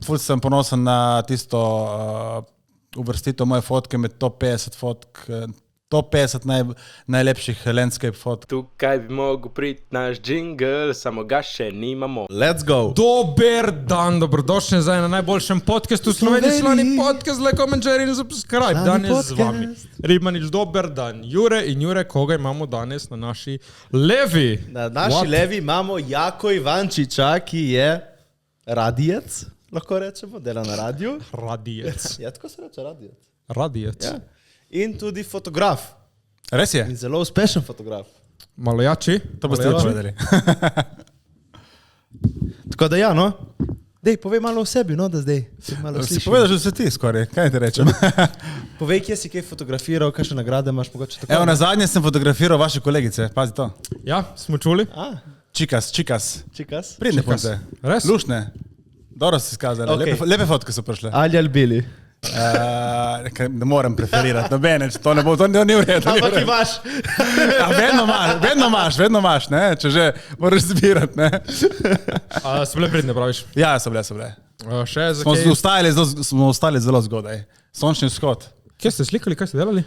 ful sem ponosen na tisto uvrstitev moje fotke med top 50 fotk, top 50 najlepših landscape fotk. Tukaj bi mogel priti naš jingle, samo ga še nimamo. Let's go. Dober dan, dobrodošli zdaj na najboljšem podcastu v Sloveniji, Slani podcast, like, comment, share in subscribe. Danes z vami Rimanič, dober dan. Jure in Jure, koga imamo danes na naši levi? Na naši levi imamo Jako Ivančiča, ki je radijec, lahko rečemo, dela na radiju. Radijec. Ja, tako se reče, radijec. Radijec. Ja. In tudi fotograf. Res je? In zelo uspešen fotograf. Malo jači. To boste povedali. Tako da ja, no. Dej, povej malo o sebi, no, da zdaj malo Si slišim. povedal, že vse ti skoraj, kaj ti rečem? Povej, kje si kaj fotografiral, kakšne nagrade imaš mogoče tako. Evo, na zadnje sem fotografiral vaše kolegice, pazi to. Ja, smo čuli? Čikas. Čikas. Pridne Čikas. punce. Res? Lušne. Dobro si skazali, Okay. lepe fotke so prišle. Ali Bili. Ne morem preferirati, nobene, to ne bo, to ni v redu. Ampak imaš. Vedno imaš, ne, če že moraš zbirati, ne. So bile pridne, praviš? Ja, so bile. Še za kaj? Smo ostali zelo zgodaj. Sončni vzhod. Kje ste slikali, kaj ste delali?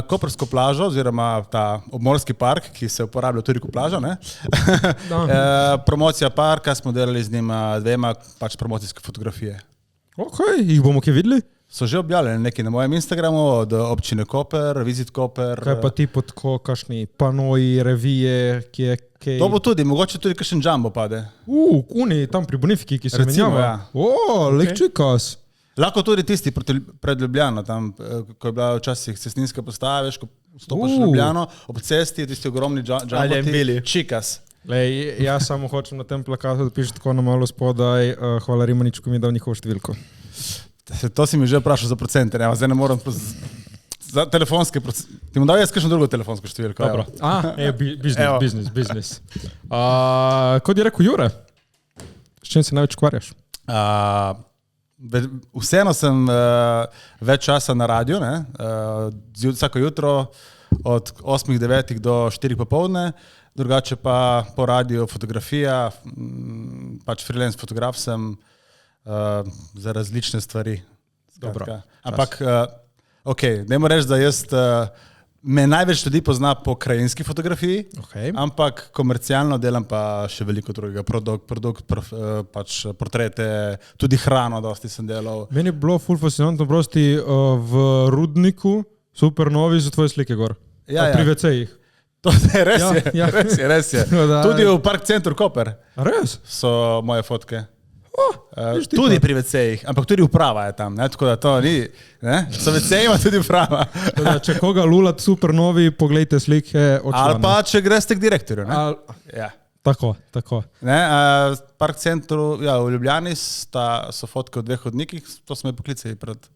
Koprsko plažo, oziroma ta obmorski park, ki se uporablja tudi kot plaža, ne. Promocija parka, smo delali z njima dvema pač promocijske fotografije. Ok, jih bomo kje videli? So že objavljeni neki na mojem Instagramu, od občine Koper, Visit Koper. Kaj pa ti pod kakšni panoji, revije, kje kaj? To bo tudi, mogoče tudi kakšen jumbo pade. Kuni tam pri Bonifiki, ki se Recimo, menjava. Lek čikas. Lahko tudi tisti pred Ljubljano, tam, ko je bila včasih cestninska postava, veš, ko stopaš v Ljubljano, ob cesti, tisti ogromni jumboti, čikas. Lej, jaz samo hočem na tem plakatu, da piše tako na malo spodaj, hvala Rimaniču, ko mi je dal njihovo številko. To si mi že vprašal za procente, ne, zdaj ne moram za telefonske procente. Ti mu dal jaz kakšno drugo telefonsko številko. Dobro. Biznis. Kot je rekel Jure, s čim se največ ukvarjaš? Vseeno sem več časa na radiju, ne, vsako jutro od 8-9 do 4 popoldne, drugače pa po radiju fotografija, pač freelance fotograf sem za različne stvari. Dobro. Ampak, dajmo reči, da jaz me največ ljudi pozna po krajinski fotografiji, ampak komercialno delam pa še veliko drugega. Pač portrete, tudi hrano dosti sem delal. Meni je bilo ful fascinantno, prosti v Rudniku, super novi so tvoje slike gor. Pri WC-jih. To je res je. Tudi v Park Centru Koper. Res? So moje fotke. Tudi pri WC-jih, ampak tudi uprava je tam, ne? Tako da to ni, ne? So WC-ji, ima tudi uprava. Če koga lulat super novi, poglejte slike od člana. Ali pa če greste k direktorju, ne? Ja. Tako. Ne, Park Centru, ja, v Ljubljani so fotke v 2 hodnikih, to smo me poklicali pred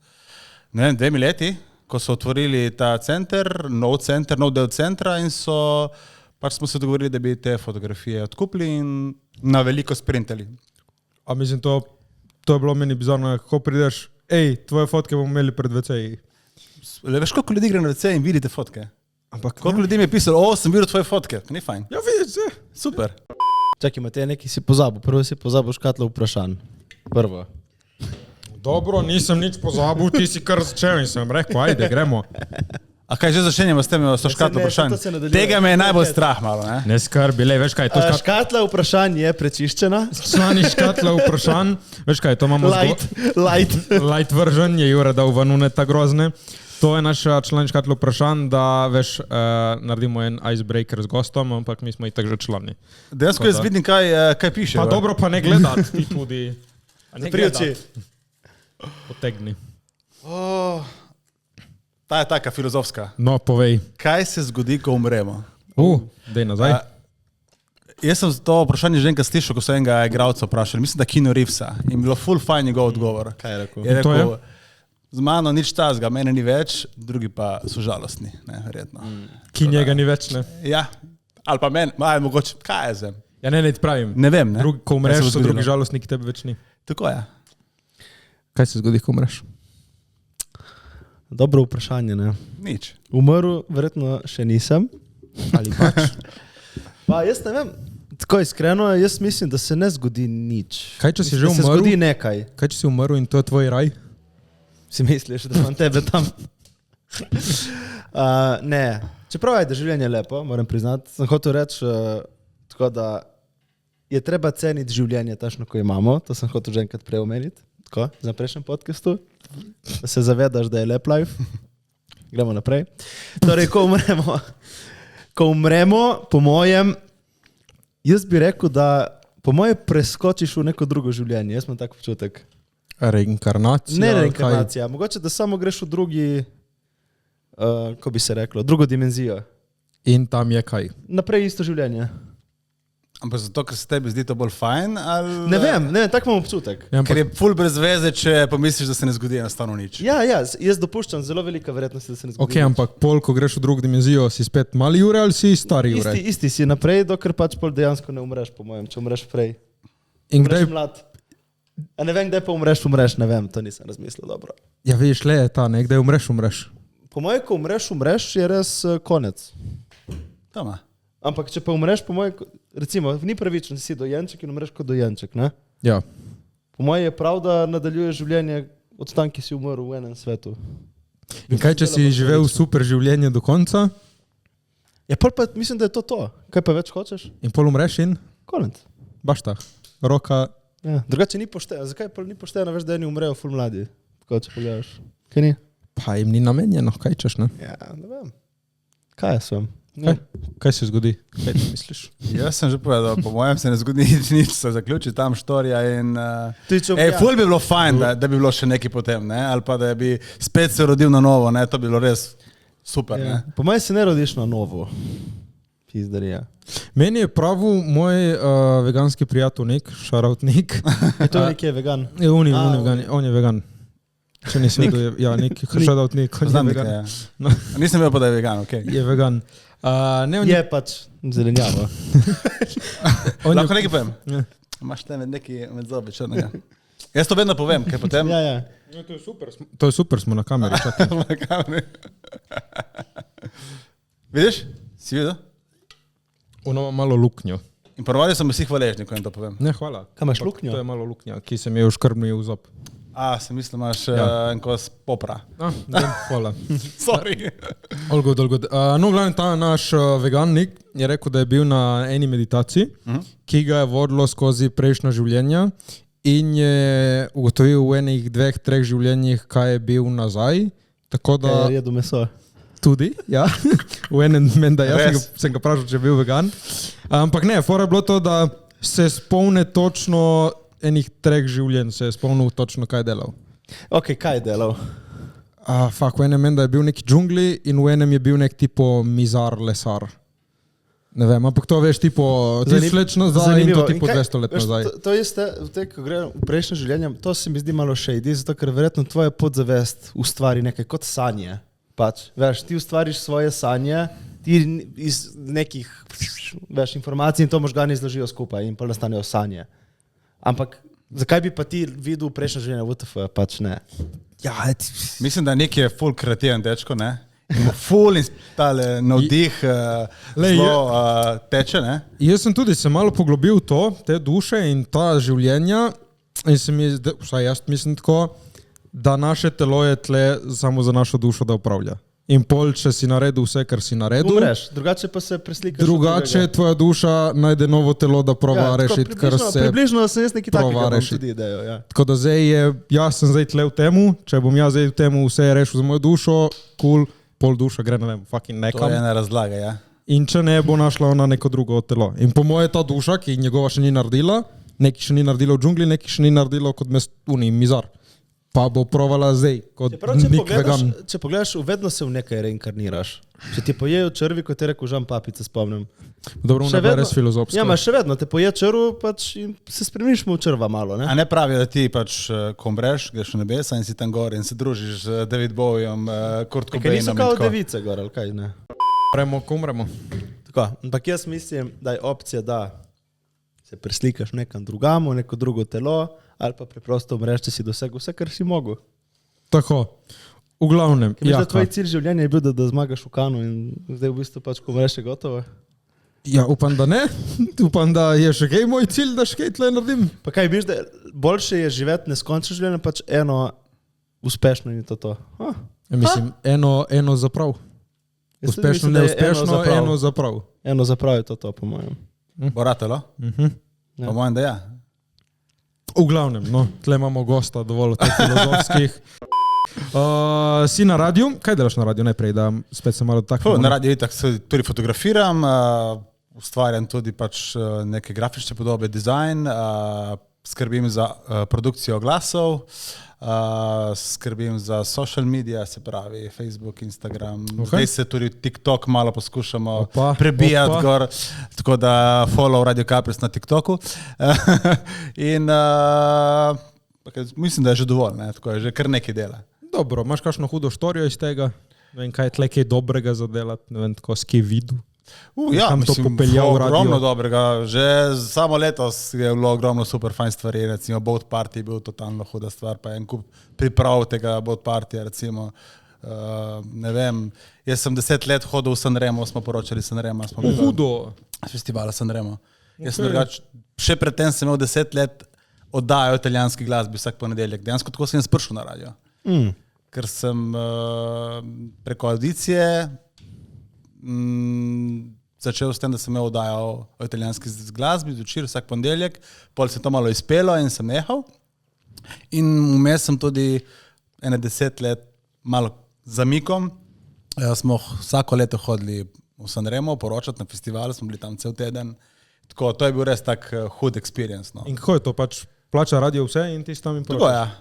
2 leti, ko so otvorili ta center, nov del centra in pač smo se dogovorili, da bi te fotografije odkupili in na veliko sprintali. A mislim, to je bilo meni bizarno, kako prideš, tvoje fotke bomo imeli pred WC-ji. Veš, koliko ljudi gre na WC in vidite fotke? Ampak koliko ljudi mi je pisalo, sem videl tvoje fotke, ni fajn. Ja, vidiš se. Super. Čakaj, Matej, nekaj si pozabil. Prvo si pozabil škatlo vprašanj. Prvo. Dobro, nisem nič pozabil, ti si kar začel in sem rekel, ajde, gremo. A kaj že začenjamo s tem škatlo vprašanj? Tega me je najbolj strah malo, ne? Ne skrbi, veš kaj, to škatla vprašanj je prečiščena. Člani škatla vprašanj, veš kaj, to imamo light version, je Jure dal vanune ta grozne. To je naša član škatla vprašanj, da veš, naredimo en icebreaker z gostom, ampak mi smo i tak že člani. Dejansko jaz vidim, kaj piše. Pa dobro, pa ne gledat ti tudi. Pri oči. Potegni. Ta je taka filozofska. No, povej. Kaj se zgodi, ko umremo? Dej nazaj. Jaz sem to vprašanje že enkrat slišal, ko so enega igralca vprašali. Mislim, da Keanu Reevesa. In bilo ful fajn njegov odgovor. Kaj je rekel? Je rekel, z mano nič tazga, mene ni več, drugi pa so žalostni, ne, verjetno. Ki njega ni več, ne? Ja, ali pa meni, mogoče, kaj je zdaj? Ja, ne ti pravim. Ne vem, ne. Ko umreš, so drugi žalostniki, tebe več ni. Tako je. Kaj se zgodi, ko umreš? Dobro vprašanje, ne? Nič. Umrl verjetno še nisem. Ali pač? Pa jaz ne vem. Tako iskreno, jaz mislim, da se ne zgodi nič. Kaj, če si že Da se umrl? zgodi nekaj. Kaj, če si umrl in to je tvoj raj? Si misliš, da imam tebe tam? Ne. Čeprav je, da življenje lepo, moram priznati. Sem hotel reči, tako da je treba ceniti življenje tašno, ko imamo. To sem hotel že enkrat prej omeniti. Tako, na prejšnjem podcastu. Da se zavedaš, da je lep life. Gremo naprej. Torej, ko umremo, po mojem, jaz bi rekel, da po mojem preskočiš v neko drugo življenje. Jaz imam tak občutek. Reinkarnacija? Ne reinkarnacija, mogoče da samo greš v drugi, ko bi se reklo, drugo dimenzijo. In tam je kaj? Naprej isto življenje. Ampak zato, ker se tebi zdi to bolj fajn? Ali... Ne vem, tak imam občutek. Ker je ful brez veze, če pomisliš, da se ne zgodi enostavno nič. Ja, jaz dopuščam zelo velika verjetnost, da se ne zgodi. Ok, ampak pol, ko greš v drugo dimenzijo, si spet mali Jure ali si stari Jure? Isti si naprej, dokler pač pol dejansko ne umreš, po mojem, če umreš prej. In Umreš kdaj? mlad. A ne vem, kdaj pa umreš, ne vem, to nisem razmislil dobro. Ja, vidiš, le je ta, ne, kdaj umreš. Po mojem, ko umreš, je res konec. Toma. Ampak če pa umreš, po mojem, recimo, ni pravično, da si dojenček in umreš kot dojenček, ne? Ja. Po mojem je prav, da nadaljuješ življenje od tam, ki si umrl v enem svetu. In kaj, če si živel super življenje do konca? Ja, pol pa mislim, da je to. Kaj pa več hočeš? In pol umreš in? Konec. Baš tak. Roka. Ja, drugače ni pošteno. Zakaj pa ni pošteno, veš, da eni umrejo ful mladi? Tako, če pogledaš. Kaj ni? Pa jim ni namenjeno, kaj češ, ne? Ja, ne vem. Kaj jaz vem? Kaj se zgodi? Kaj ti misliš? Jaz sem že povedal, po mojem se ne zgodi nič, se zaključi tam štorija in... Ja. Ful bi bilo fajn, da bi bilo še nekaj potem, ne? Ali pa da bi spet se rodil na novo, ne? To bi bilo res super, Ja. ne? Po mojem se ne rodiš na novo. Pizdarija. Meni je pravil moj veganski prijatelj Nik, shoutout Nik. To je nekje vegan. On je vegan. Če nisi vedel, ja, Nik, shoutout Nik, on je Poznam vegan. nekaj, ja. Nisem vedel pa, da je vegan, okej. Je vegan. Ne, on Je pač zelenjava. Lahko nekaj povem? Ja. Imaš te nekaj med zobi črnega. Jaz to vedno povem, kaj potem... Ja. To je super, smo na kameri, čakaj. Vidiš? Si videl? Ono ima malo luknjo. In ponovadi sem vsi hvaležni, ko jim to povem. Ne, hvala. Kaj imaš Ampak luknjo? To je malo luknja, ki se mi je uškrnil v zob. Sem mislil, imaš en kos popra. Hvala. Sorry. All good. No, glavno ta naš veganik je rekel, da je bil na eni meditaciji, ki ga je vodilo skozi prejšnja življenja in je ugotovil v enih 2-3 življenjih, kaj je bil nazaj. Tako da... Je jedu meso. Tudi, ja. V enem menda jaz sem ga vprašal, če je bil vegan. Ampak ne, fora je bilo to, da se spomne točno enih 3 življenj, se je spomnil točno, kaj je delal. Ok, kaj je delal? V enem menda je bil neki džungli in v enem je bil nek tipo mizar, lesar. Ne vem, ampak to veš tipo 1000 let nazaj in to tipo 200 let nazaj. To je, ko gre v prejšnjem življenju, to se mi zdi malo shady, zato ker verjetno tvoja podzavest ustvari nekaj kot sanje. Pač, veš, ti ustvariš svoje sanje, ti iz nekih informacij in to možgani izložijo skupaj in pa nastanejo sanje. Ampak zakaj bi pa ti videl prejšnje življenje, WTF, pač ne? Ja, mislim, da nek je ful kreativen dečko, ne? Ful in tale navdih teče, ne? Jaz sem tudi se malo poglobil v to, te duše in ta življenja in se mi, vsaj jaz mislim tako, da naše telo je tle samo za našo dušo, da upravlja. In pol, če si naredil vse, kar si naredil, umreš, drugače pa se preslikaš. Drugače tvoja duša najde novo telo, da prova rešiti, kar se približno sem jaz nekaj takega rešiti. tudi idejo. Ja. Tako da zdaj je, jaz sem zdaj tle v temu, če bom jaz zdaj v temu vse rešil za mojo dušo, cool, pol duša gre, ne vem, fucking nekam. To je ena razlaga, ja. In če ne, bo našla ona neko drugo telo. In po moje ta duša, ki njegova še ni naredila, neki še ni naredila v džungli, neki še ni naredila kot mizar. Pa bo provala zdaj, kot nek vegan. Če pogledaš, vedno se v nekaj reinkarniraš. Če ti pojejo črvi, kot je rekel Žan Papice, spomnim. Dobro, ne bo res filozofsko. Ja, ma še vedno te poje črv, pač se spremeniš v črva malo, ne? A ne pravi, da ti pač, ko umreš, greš v nebesa in si tam gor in se družiš z David Bowiem, Kurt Cobainom. Kaj niso kao device gor, ali kaj, ne? Umremo. Tako, ampak jaz mislim, da je opcija, da se preslikaš nekam drugamo, neko drugo telo, ali pa preprosto umreš, če si dosegel vse, kar si mogel. Tako, v glavnem. Tvoj cilj življenja je bil, da zmagaš v Kanu in zdaj v bistvu pač, ko umreš, je gotovo. Ja, upam, da ne. Upam, da je še kaj moj cilj, da še kaj tle naredim. Pa kaj misliš, da boljše je živeti neskončno življenje, pač eno uspešno in to. Ja, mislim, eno zaprav. Uspešno, neuspešno, eno zaprav. Eno zaprav je to, po mojem. Bo ratelo? Ja. Po mojem, da ja. V glavnem, no, tle imamo gosta dovolj teh filozofskih. Si na radiju? Kaj delaš na radiju najprej, da spet se malo tako... Na radiju itak se tudi fotografiram, ustvarjam tudi pač neke grafične podobe, dizajn, skrbim za produkcijo glasov, skrbim za social media, se pravi Facebook, Instagram, zdaj se tudi TikTok malo poskušamo prebijati gor, tako da follow Radio Kapris na TikToku in mislim, da je že dovolj, ne? Tako je že kar nekaj dela. Dobro, imaš kakšno hudo štorijo iz tega? Ne vem, kaj je tle kaj dobrega za delati, ne vem, tako skje vidu. Ja, mislim, ogromno dobrega. Že samo letos je bilo ogromno super fajn stvari, recimo Boat Party je bil totalno huda stvar, pa en kup priprav tega Boat Partyja, recimo, ne vem, jaz sem 10 let hodil v Sanremo, smo poročali Sanrema. Hudo! Festivala Sanremo. Jaz sem drugač, še predtem sem imel 10 let oddajo italijanski glasbi vsak ponedeljek. Dejansko tako sem prišel na radio. Ker sem preko audicije začel s tem, da sem imel oddajo o italijanski glasbi zvečer vsak ponedeljek, pol se to malo izpelo in sem nehal. In vmes sem tudi 10 let malo zamikom. Smo vsako leto hodili v Sanremo poročati na festivalu, smo bili tam cel teden. Tako, to je bil res tak hud experience. No. In kako je to, pač plača radio vse in ti s tam in poročaš? Tako, ja.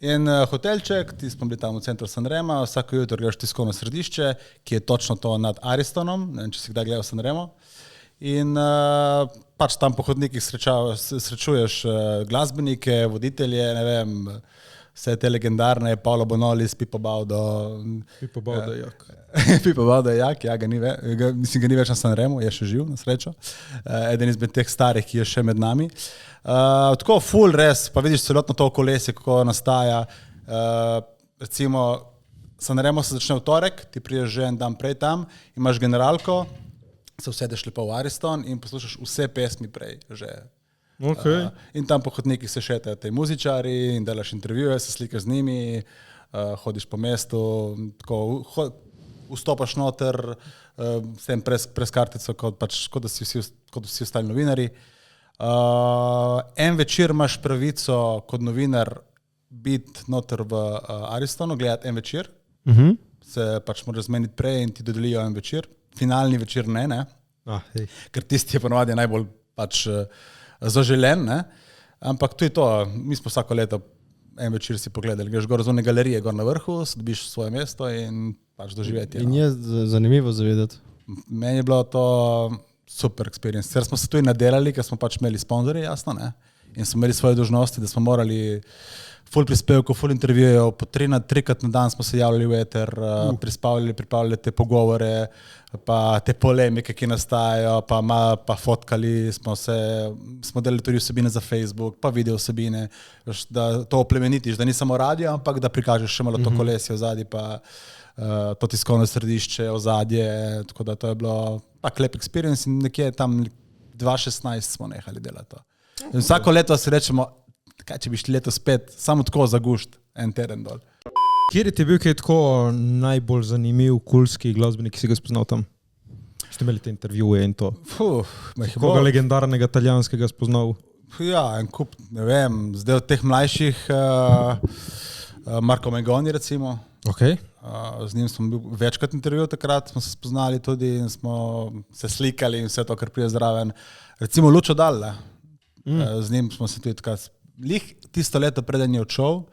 In hotelček, ti smo bili tam v centru Sanrema, vsako jutro greš v tiskovno središče, ki je točno to nad Aristonom, ne vem, če si kdaj gledal Sanremo. In pač tam po hodnikih srečuješ glasbenike, voditelje, ne vem, vse te legendarne, Paolo Bonolis, Pippo Baudo. Pippo Baudo je jak. Pippo Baudo je jak, ja, ga ni več na Sanremu, je še živ, na srečo. Eden izmed teh starih, ki je še med nami. Tako full res, pa vidiš celotno to kolesje, kako nastaja. Recimo, Sanremo se začne v torek, ti priješ že en dan prej tam, imaš generalko, se usedeš lepo v Ariston in poslušaš vse pesmi prej že. Okay. In tam po hodnikih se šetajo te muzičari in delaš intervjuje, se slikaš z njimi, hodiš po mestu, tako vstopaš noter s tem pres kartico, kot da si vsi ostali novinari. En večer imaš pravico kot novinar biti noter v Aristonu, gledati en večer, se pač moraš zmeniti prej in ti dodelijo en večer. Finalni večer ne. Ker tisti je ponovadi najbolj pač zaželen, ne? Ampak to je to, mi smo vsako leto en večer si pogledali, greš gor z one galerije, gor na vrhu, dobiš svoje mesto in pač doživeti. In je zanimivo zavedati. Meni je bilo to super experience. Ker smo se tudi nadelali, ker smo pač imeli sponzorje, jasno, ne? In smo imeli svoje dožnosti, da smo morali full prispevkov, full intervjujev, po 3-krat na dan smo se javljali v eter, pripravljali te pogovore, pa te polemike, ki nastajajo, pa fotkali smo delali tudi vsebine za Facebook, pa video vsebine, da to oplemenitiš, da ni samo radio, ampak da prikažeš še malo to kolesje ozadje, pa to tiskovno središče ozadje, tako da to je bilo tak lep experience in nekje tam 2016 smo nehali delati to. In vsako leto si rečemo, kaj če bi šli leto spet, samo tako za gušt, en teden dol. Kjer je ti bil kaj tako najbolj zanimiv, kulski glasbenik, ki si ga spoznal tam? Ste imeli te intervjuje in to? Koga legendarnega italijanskega spoznal? Ja, en kup, ne vem, zdaj od teh mlajših, Marko Megoni recimo. Okay. Z njim smo bil večkrat intervju takrat, smo se spoznali tudi in smo se slikali in vse to, kar prije zraven. Recimo Lučo Dalle, z njim smo se tudi takrat, tisto leto preden je odšel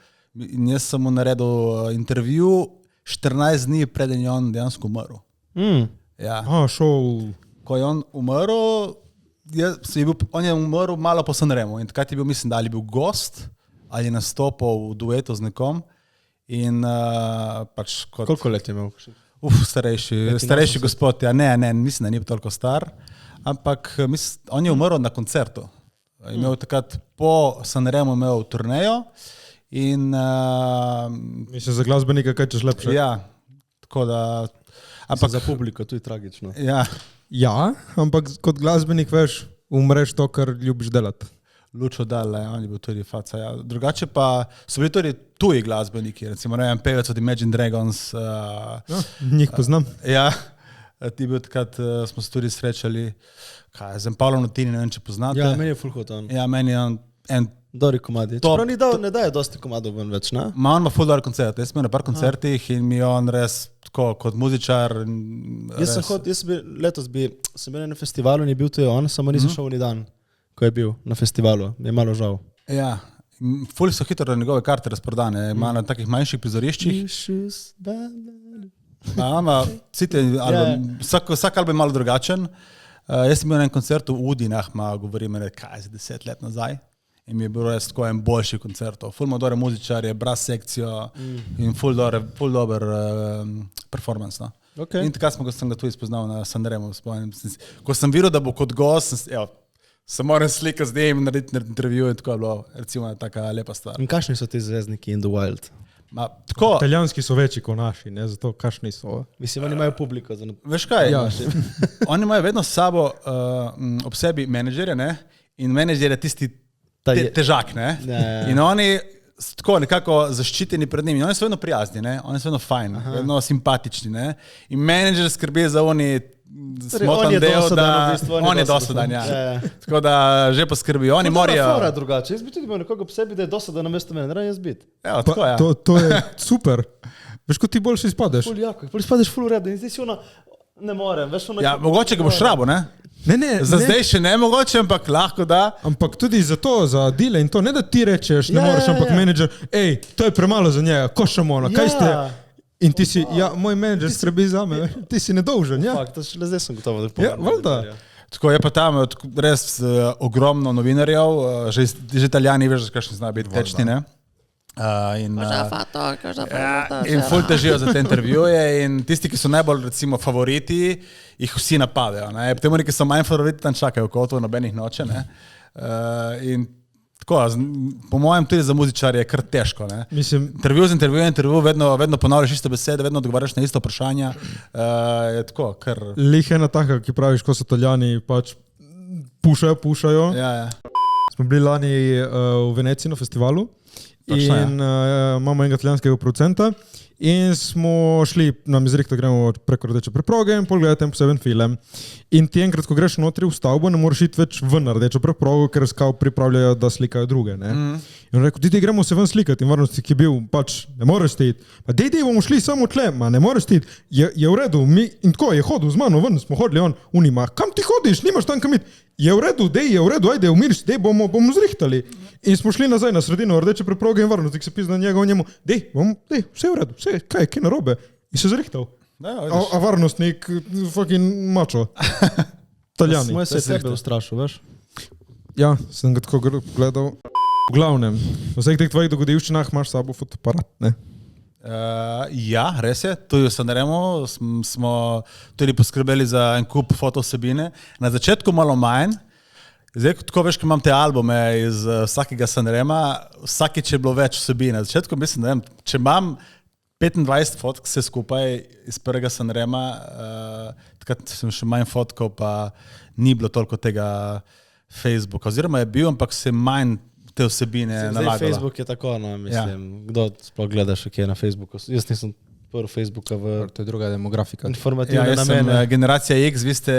in jaz sem mu naredil intervju 14 dni preden je on dejansko umrl. Ja. Ko je on umrl, on je umrl malo po Sanremu in takrat je bil, mislim, da ali bil gost ali je nastopil v duetu z nekom. In pač kot... Koliko let je imel? Starejši gospod, ja, ne, mislim, da ni toliko star, ampak on je umrl na koncertu. Imel takrat po Sanremu imel turnejo in... Mislim, za glasbenika kaj češ lepše? Ja, tako da... Ampak za publiko, to je tragično. Ja, Ja, ampak kot glasbenik, veš, umreš to, kar ljubiš delati. Lučo Dalle, on je bil tudi faca. Ja. Drugače pa so bili tudi tuji glasbeniki, recimo ne vem, pevec od Imagine Dragons. Njih poznam. Ja, ti bil takrat, smo se tudi srečali, kaj, z Paolo Nutini, ne vem, če poznate. Ja, meni je full hot on. Ja, meni je on en Dori komadi. Top. Čeprav ne daje dosti komadov ven več, ne? on ima full dober koncert. Jaz sem bil na par koncertih in mi je on res tako, kot muzičar. Letos sem bil na festivalu in je bil tudi on, samo nisem šel ni dan, ko je bil na festivalu. Mi je malo žal. Ja, ful so hitro njegove karte razprodane, ima na takih manjših prizoriščih. Vsak album je malo drugačen. Jaz sem bil na enem koncertu v Udinah, govorim, kaj za 10 let nazaj. In mi je bil res tako en boljši koncert. Ful ima dobre muzičarje, brass sekcijo in ful dober performance. No. Okay. In takrat sem ga tudi spoznal na Sanremu. Ko sem videl, da bo kot gost, se moram slikati z njim, narediti intervju in tako je bilo, recimo, taka lepa stvar. In kakšni so ti zvezdniki in the wild? Italijanski so večji kot naši, ne, zato kakšni so. Mislim, oni imajo publiko. Veš kaj? Ja. Oni imajo vedno s sabo ob sebi menedžerje, ne? In menedžer je tisti težak, ne? Ja. In oni tako nekako zaščiteni pred njimi. Oni so vedno prijazni, ne? Oni so vedno fajn, vedno simpatični, ne? In menedžer skrbi za oni smotan del, da on je dosadan, ja. Tako da že poskrbijo. Oni morajo... To je drugače. Jaz bi tudi imel nekoga po sebi, da je dosadan na mesto mene. Ne rajem jaz biti. Evo, tako ja. To je super. Veš, ko ti boljše izpadeš. Ful jako. Ful izpadeš ful uredo. In zdaj si ono, ne morem. Veš, ono, Ja, mogoče ga boš rabo, ne? Ne, Za zdaj še ne mogoče, ampak lahko da. Ampak tudi za to, za dile in to, ne da ti rečeš, ne moreš, ampak menedžer, to je premalo za njega, ko še ono, kaj ste? In ti si, moj menedžer skrbi za me, ti si nedolžen, ja. Fakt, to šele zdaj sem gotovo, da Ja, valjda. Tako je pa tam res ogromno novinarjev, že Italijani, veš, kakšni znajo biti tečni, ne? In ful težijo za te intervjuje in tisti, ki so najbolj recimo favoriti, jih vsi napadejo. Potem oni, ki so manj favoriti, tam čakajo kot nobenih noče. Ne? In tako, po mojem tudi za muzičarje je kar težko. Ne? Mislim, intervju, vedno ponavljaš iste besede, vedno odgovarjaš na isto vprašanja. Je tako, kar... Lih ena taka, ki praviš, ko so Italijani pač pušajo. Ja. Smo bili lani v Veneciji na festivalu. Točno, in imamo enega italijanskega producenta in smo šli, nam izrekli, da gremo preko Rdeče preproge in pogledati en poseben film. In ti enkrat, ko greš notri v stavbo, ne moreš iti več ven na Rdečo preprogo, ker skao pripravljajo, da slikajo druge. Ne? In on rekel, dej, gremo se ven slikati. In varnosti, ki je bil, pač ne moreš iti. Pa dej, bomo šli samo tle, ne moreš iti. Je v redu, in tako je hodil z mano ven, smo hodili, on unima, kam ti hodiš, nimaš tam kam iti. Je v redu, ajde, umiriš, bomo zrihtali. In smo šli nazaj na sredino Rdeče preproge in varnosti, ki se pizna njega o njemu, vse je v redu, kaj narobe. In se zrihtal. A varnostnik, fucking mačo. Italijani. Moj se je sebe ustrašil, veš? Ja, sem ga tako gledal. V glavnem, v vseh teh tvojih dogodivščinah imaš s sabo fotoaparat, ne? Ja, res je. Tudi v Sanremu smo tudi poskrbeli za en kup fotosebine. Na začetku malo manj. Zdaj, tako veš, ko imam te albume iz vsakega Sanrema, vsakič je bilo več vsebine. Na začetku mislim, da če imam 25 fotk vse skupaj iz prvega Sanrema, takrat sem še manj fotkal, pa ni bilo toliko tega Facebooka. Oziroma je bil, ampak se manj te vsebine nalagala. Zdaj Facebook je tako, mislim, kdo sploh gleda še kje na Facebooku. Jaz nisem prvo Facebooka To je druga demografika. informativne jaz namene. sem generacija X, vi ste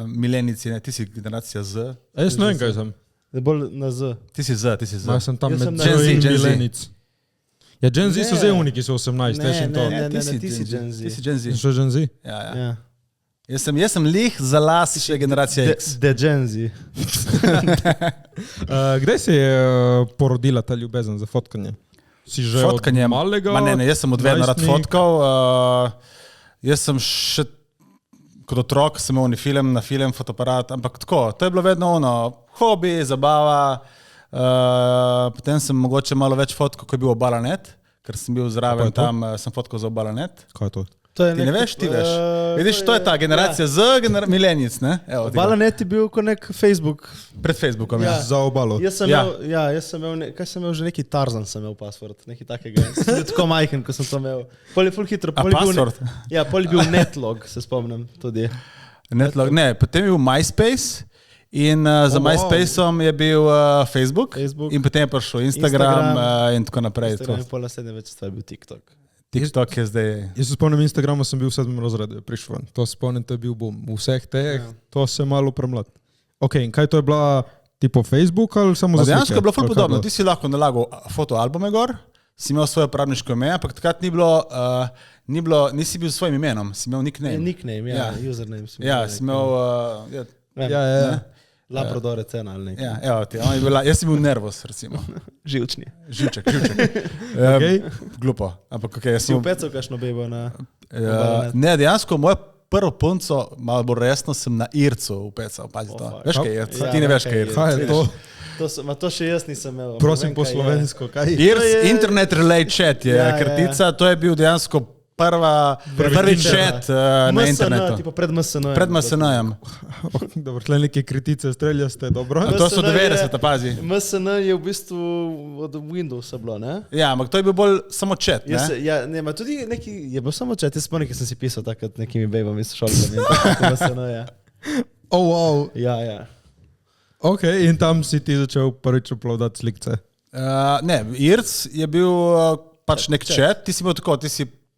milenici, ne? Ti si generacija Z. Jaz ne vem, kaj sem. Bolj na Z. Ti si Z. Jaz sem tam Jaz med sem Gen Z in Gen Z. milenic. Ja, Gen Z so zdaj oni, ki so 18, veš in to. Ti si Gen Z. Ti si Gen Z. Še Gen Z? Ja. Jaz sem lih za las še generacija X. The Gen Z. Kdaj se je porodila ta ljubezen za fotkanje? Si že Fotkanje, od malega? ne, jaz sem od vedno rad fotkal. Jaz sem še kot otrok sem imel na film, fotoaparat, ampak tako, to je bilo vedno hobi, zabava. Potem sem mogoče malo več fotkal, ko je bil Obalanet, ker sem bil zraven tam, sem fotkal za Obalanet. Kaj je to? To je Ti ne veš, ti veš. Vidiš, to je ta generacija Z, milenic, ne? Obalanet je bil kot nek Facebook. Pred Facebookom, ja. Za obalo. Jaz sem imel, kaj sem imel, že neki Tarzan sem imel password, neki takega. Sem bil tako majhen, ko sem to imel. Pol je ful hitro. Password? Ja, pol je bil Netlog, se spomnim tudi. Ne, potem je bil MySpace in za MySpaceom je bil Facebook in potem je prišel Instagram in tako naprej. Instagram je pol naslednje več stvar bil TikTok. TikTok je zdaj... Jaz se spomnim Instagrama, sem bil v 7. razredu, je prišel ven. To se spomnim, to je bil boom. V vseh teh, to se malo premlad. Ok, in kaj to je bila tipo Facebook ali samo za slike? Dejansko je bilo ful podobno. Ti si lahko nalagal fotoalbume gor, si imel svoje uporabniško ime, ampak takrat nisi bil s svojim imenom, si imel nickname. Nickname, username. Ja, si imel... Ja. Labradore cena ali nekaj. Ja, jaz sem bil nervos, recimo. Živčni. Živček. Glupo. Ampak okay, si upecal kakšno bebo na... Ne, dejansko moja prvo punco, malo bolj resno, sem na Ircu upecal. Pazi to. Veš kaj je Irc? Ti ne veš kaj je Irc. Kaj je to? To še jaz nisem imel. Prosim po slovensko, kaj je? Irc, Internet Relay Chat je kratica, to je bil dejansko prvi chat na internetu. Tipo pred MSN-jem. Pred MSN-jem. Dobro, tle neke kritice streljaste, dobro. To so 90, pazi. MSN je v bistvu od Windowsa bilo, ne? Ja, ampak to je bil bolj samo chat, ne? Ne, ma tudi neki, je bil samo chat, jaz spomnim, ki sem si pisal takrat nekimi bejbami s šolkami. MSN, ja. Oh, wow. Ja. Ok, in tam si ti začel prvič uploadati slikce. Ne, Irc je bil pač nek chat, ti si bil tako, ti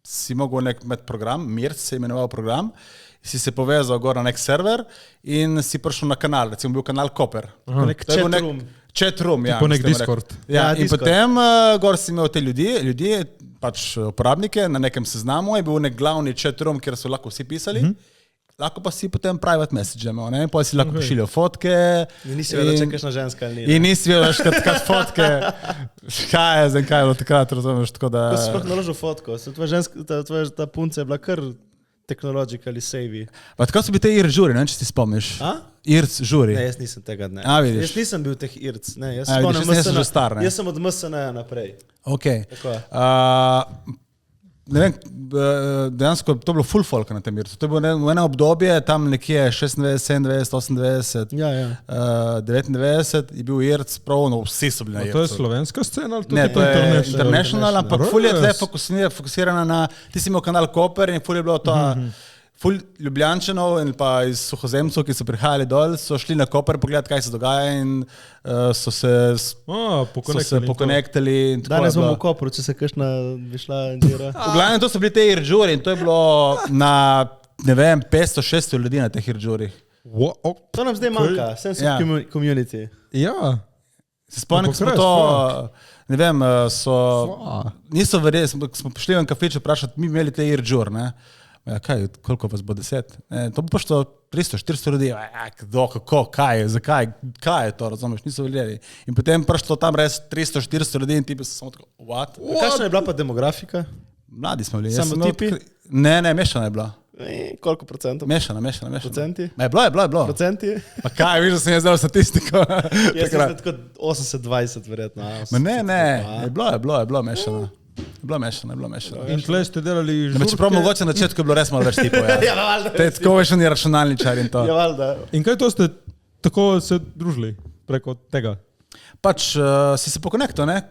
si mogel med program, Mirc se je imenoval program, si se povezal gor na nek server in si prišel na kanal, recimo bil kanal Koper. Nek chat room. Chat room, ja. Tipo nek Discord. Ja, in potem gor si imel te ljudi, pač uporabnike, na nekem seznamu je bil nek glavni chat room, kjer so lahko vsi pisali. Lahko pa si potem private message imel, ne? Potem si lahko pošiljal fotke. In nisi vedel, če kakšna ženska ali ni. In nisi vedel, takrat fotke. Kaj je bilo takrat, razumeš, tako da... Ko si sploh naložil fotko, ta punca je bila kar technologically savvy. Pa tako so bili te IRC žuri, ne, če ti spomniš. IRC žuri. Ne, jaz nisem tega, ne. Vidiš. Jaz nisem bil teh IRC, ne. Jaz sem že star, ne. Jaz sem od MSN-ja naprej. Ok. Ne vem, dejansko to je bilo full folk na tem IRC. To je bilo eno obdobje, tam nekje 96, 97, 98, 99 je bil IRC, pravno vsi so bili na IRC. To je slovenska scena ali to ne, to je international, ampak ful je tle fokusirana na, ti si imel kanal Koper in ful je bilo to, ful Ljubljančanov in pa iz Suhozemcev, ki so prihajali dol, so šli na Koper pogledati, kaj se dogaja in so se pokonektali. Danes bomo v Kopru, če se kakšna bi šla dira. V glavnem, to so bili te IRC-žuri in to je bilo na, ne vem, 500-600 ljudi na teh IRC-žurih. To nam zdaj manjka, sense of community. Ja. Se spomnim, ko smo to, ne vem, niso verjeli, smo prišli v en kafič vprašati, mi imeli te IRC-žur, ne? Ja, koliko vas bo 10? To bo pošto 300-400 ljudi. Kako, kaj, zakaj, kaj je to, razumeš, niso verjeli. In potem prišlo tam res 300-400 ljudi in ti bi se samo tako, what? Kakšna je bila pa demografika? Mladi smo bili. Samo tipi? Ne, mešana je bila. Koliko procentov? Mešana. Procenti? Je bilo. Procenti? Pa kaj, viš, da sem jaz zdaj statistiko. Jaz sem tako 80-20 verjetno. Ne, je bilo mešana. Je bilo mešano. In tle ste delali žurke. Čeprav mogoče na začetku je bilo res malo več tipov. Ja, valjda. To je tako vešeni računalničar in to. Ja, valjda. In kaj to ste tako se družili preko tega? Pač si se pokonektal, ne?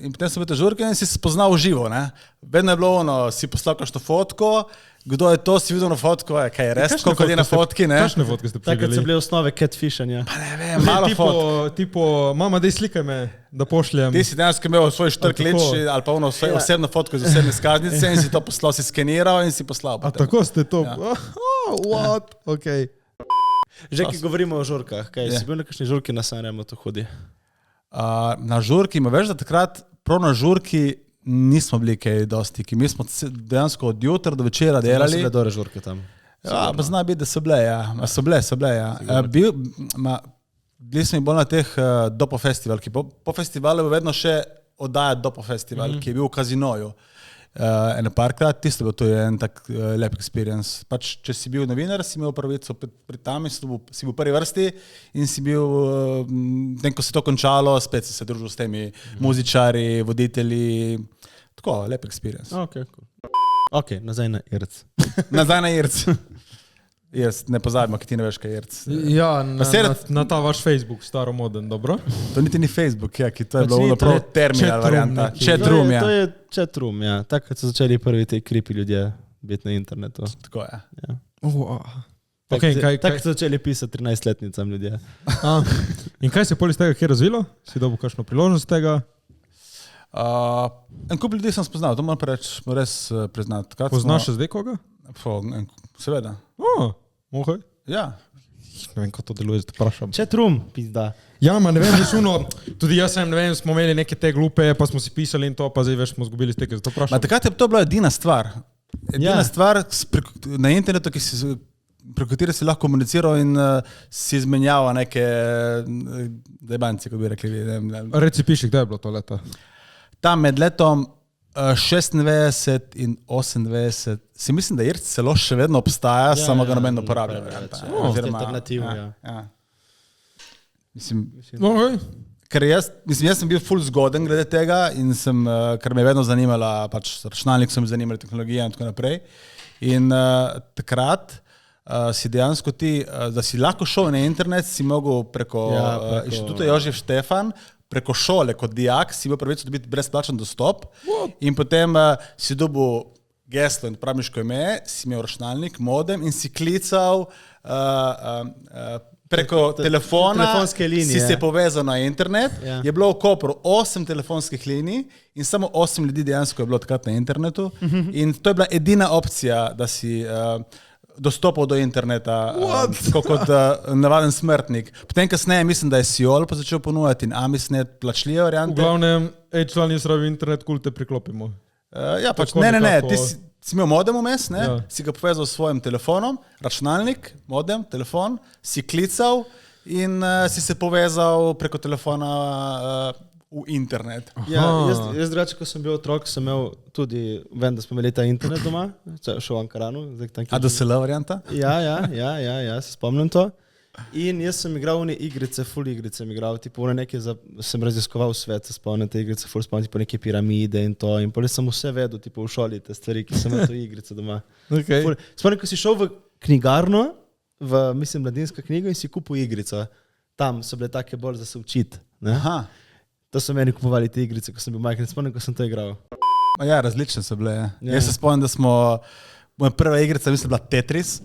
In potem so bile te žurke in si se spoznal v živo, ne? Vedno je bilo ono, si poslal kakšno fotko, kdo je to, si videl na fotko, kaj je res, koliko je na fotki, ne? Kakšne fotke ste Takrat prišli? so bile osnove catfishanja. Pa ne vem, malo fotk. Tipo, mama, daj slikaj me, da pošljem. Ti si dejansko imel svoj štrklič ali pa ono osebno fotko iz osebne izkaznice in si to poslal, si skeniral in si poslal. A tako ste to? What? Ok. Že ki govorimo o žurkah, kaj si bil na kakšni žurki na Sanremo to hodi? Na žurki, ima veš, da takrat prav na žurki nismo bili kaj dosti, ki mi smo dejansko od jutra do večera delali. So bile dobre žurke tam. Ja, pa zna biti, da so bile, ja. So bile, ja. Bili smo bolj na teh Dopo festival, ki po festivalu je vedno še oddajati Dopo festival, ki je bil v Kazinoju. Eno parkrat, tisto je to en tak lep experience. Pač, če si bil novinar, si imel pravico pri tam in si bil v prvi vrsti in si bil, ko se to končalo, spet si se družil s temi muzičari, voditelji. Tako, lep experience. Ok, nazaj na IRC. Nazaj na IRC. Jaz ne pozabimo, ki ti ne veš, kaj je IRC. Ja, na ta vaš Facebook, staromoden, dobro? To niti ni Facebook, ja, ki to je bilo prav terminal varianta. Chatroom, ja. To je chatroom, ja. Takrat so začeli prvi te creepy ljudje biti na internetu. Tako je. Ja. Tako so začeli pisati 13-letnicam ljudje. In kaj se je pol iz tega kje razvilo? Si dobil kakšno priložnost tega? En kup ljudi sem spoznal, to moram res priznati. Poznaš še zdaj koga? Seveda. Okay. Ja. Ne vem, kako to deluje, zdaj vprašam. Chatrum, pizda. Ja, ne vem, tudi jaz sem, ne vem, smo imeli neke te glupe, pa smo si pisali in to, pa zdaj veš, smo zgubili steke, zato vprašam. Takrat je to bila edina stvar. Stvar na internetu, preko katere si lahko komuniciral in si izmenjava neke debanci, kot bi rekli. Reci piši, kdaj je bilo to leta? Tam med letom 96 in 28, si mislim, da IRC celo še vedno obstaja, samo ga noben uporablja. Alternativa, ja. Mislim, ker jaz sem bil ful zgoden glede tega in ker me je vedno zanimala, pač računalnik so me zanimali, tehnologija in tako naprej. In takrat si dejansko da si lahko šel na internet, si mogel preko Inštituta Jožef Štefan, preko šole kot dijak si imel pravico dobiti brezplačen dostop in potem si dobil geslo in uporabniško ime, si imel računalnik, modem in si klical preko telefona, si se povezal na internet, je bilo v Kopru 8 telefonskih linij in samo 8 ljudi dejansko je bilo takrat na internetu in to je bila edina opcija, da si dostopal do interneta kot navaden smrtnik. Potem kasneje mislim, da je Siol pa začel ponujati in Amisnet plačljive variante. V glavnem, član je sravi internet, kul te priklopimo. Ja, pač ne, ti si imel modem vmes, si ga povezal s svojim telefonom, računalnik, modem, telefon, si klical in si se povezal preko telefona v internet. Ja, jaz drugače, ko sem bil otrok, sem imel tudi, vem, da smo imeli ta internet doma, šel v Ankaranu. ADSL varianta? Ja, se spomnim to. In jaz sem igral une igrice, full igrice sem igral, tipo nekaj, sem raziskoval svet, se spomnim te igrice, full spomnim, tipo neke piramide in to. In potem sem vse vedel, tipo v šoli, te stvari, ki sem imel to igrice doma. Spomnim, ko si šel v knjigarno, mislim, mladinska knjiga in si kupil igrico. Tam so bile take bolj za se učiti. Aha. To so meni kupovali te igrice, ko sem bil majhen. Spomnim, ko sem to igral. Ja, različne so bile. Ja. Jaz se spomnim, da moja prva igrica, mislim, bila Tetris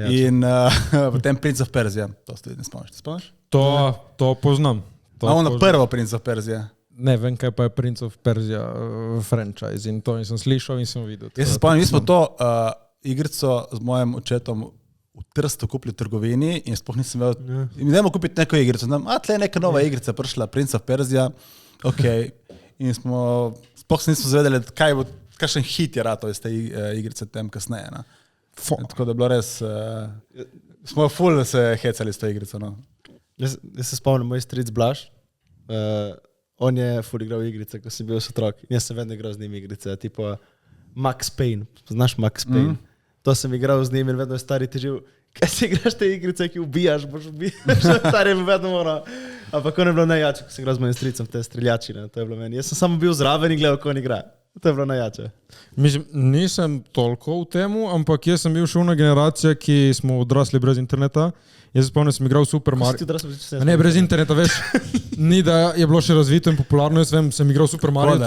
in potem Prince of Persia. To se tudi ne spomniš? To poznam. Ono prvo Prince of Persia. Ne vem, kaj pa je Prince of Persia franchise in to in sem slišal in sem videl. Jaz se spomnim, mi smo to igrico z mojim očetom v Trstu kupili v trgovini in sploh nisem vedel, in idemo kupiti neko igrico. Tle je neka nova igrica prišla, Prince of Persia, in sploh se nismo zavedali, kakšen hit je rato iz te igrice tem kasneje. Tako da je bilo res, smo ful se hecali s to igrico. Jaz se spomnim, moj stric Blaž, on je ful igral igrice, ko sem bil otrok. Jaz sem vedno igral z njim igrice, tipo Max Payne, znaš Max Payne? To sem igral z njim in vedno je stari težil, kaj si igraš te igrice, ki ubijaš, boš ubijaš, stari je vedno ono. Ampak on je bilo najjače, ko sem igral z mojim stricem v te streljačine, to je bilo meni. Jaz sem samo bil zraven in gledal, ko on igra. To je bilo najjače. Mislim, nisem toliko v temu, ampak jaz sem bil še una generacija, ki smo odrasli brez interneta. Jaz se spomnim, sem igral Super Mario. Ne, brez interneta, veš, ni da je bilo še razvito in popularno, jaz vem, sem igral Super Mario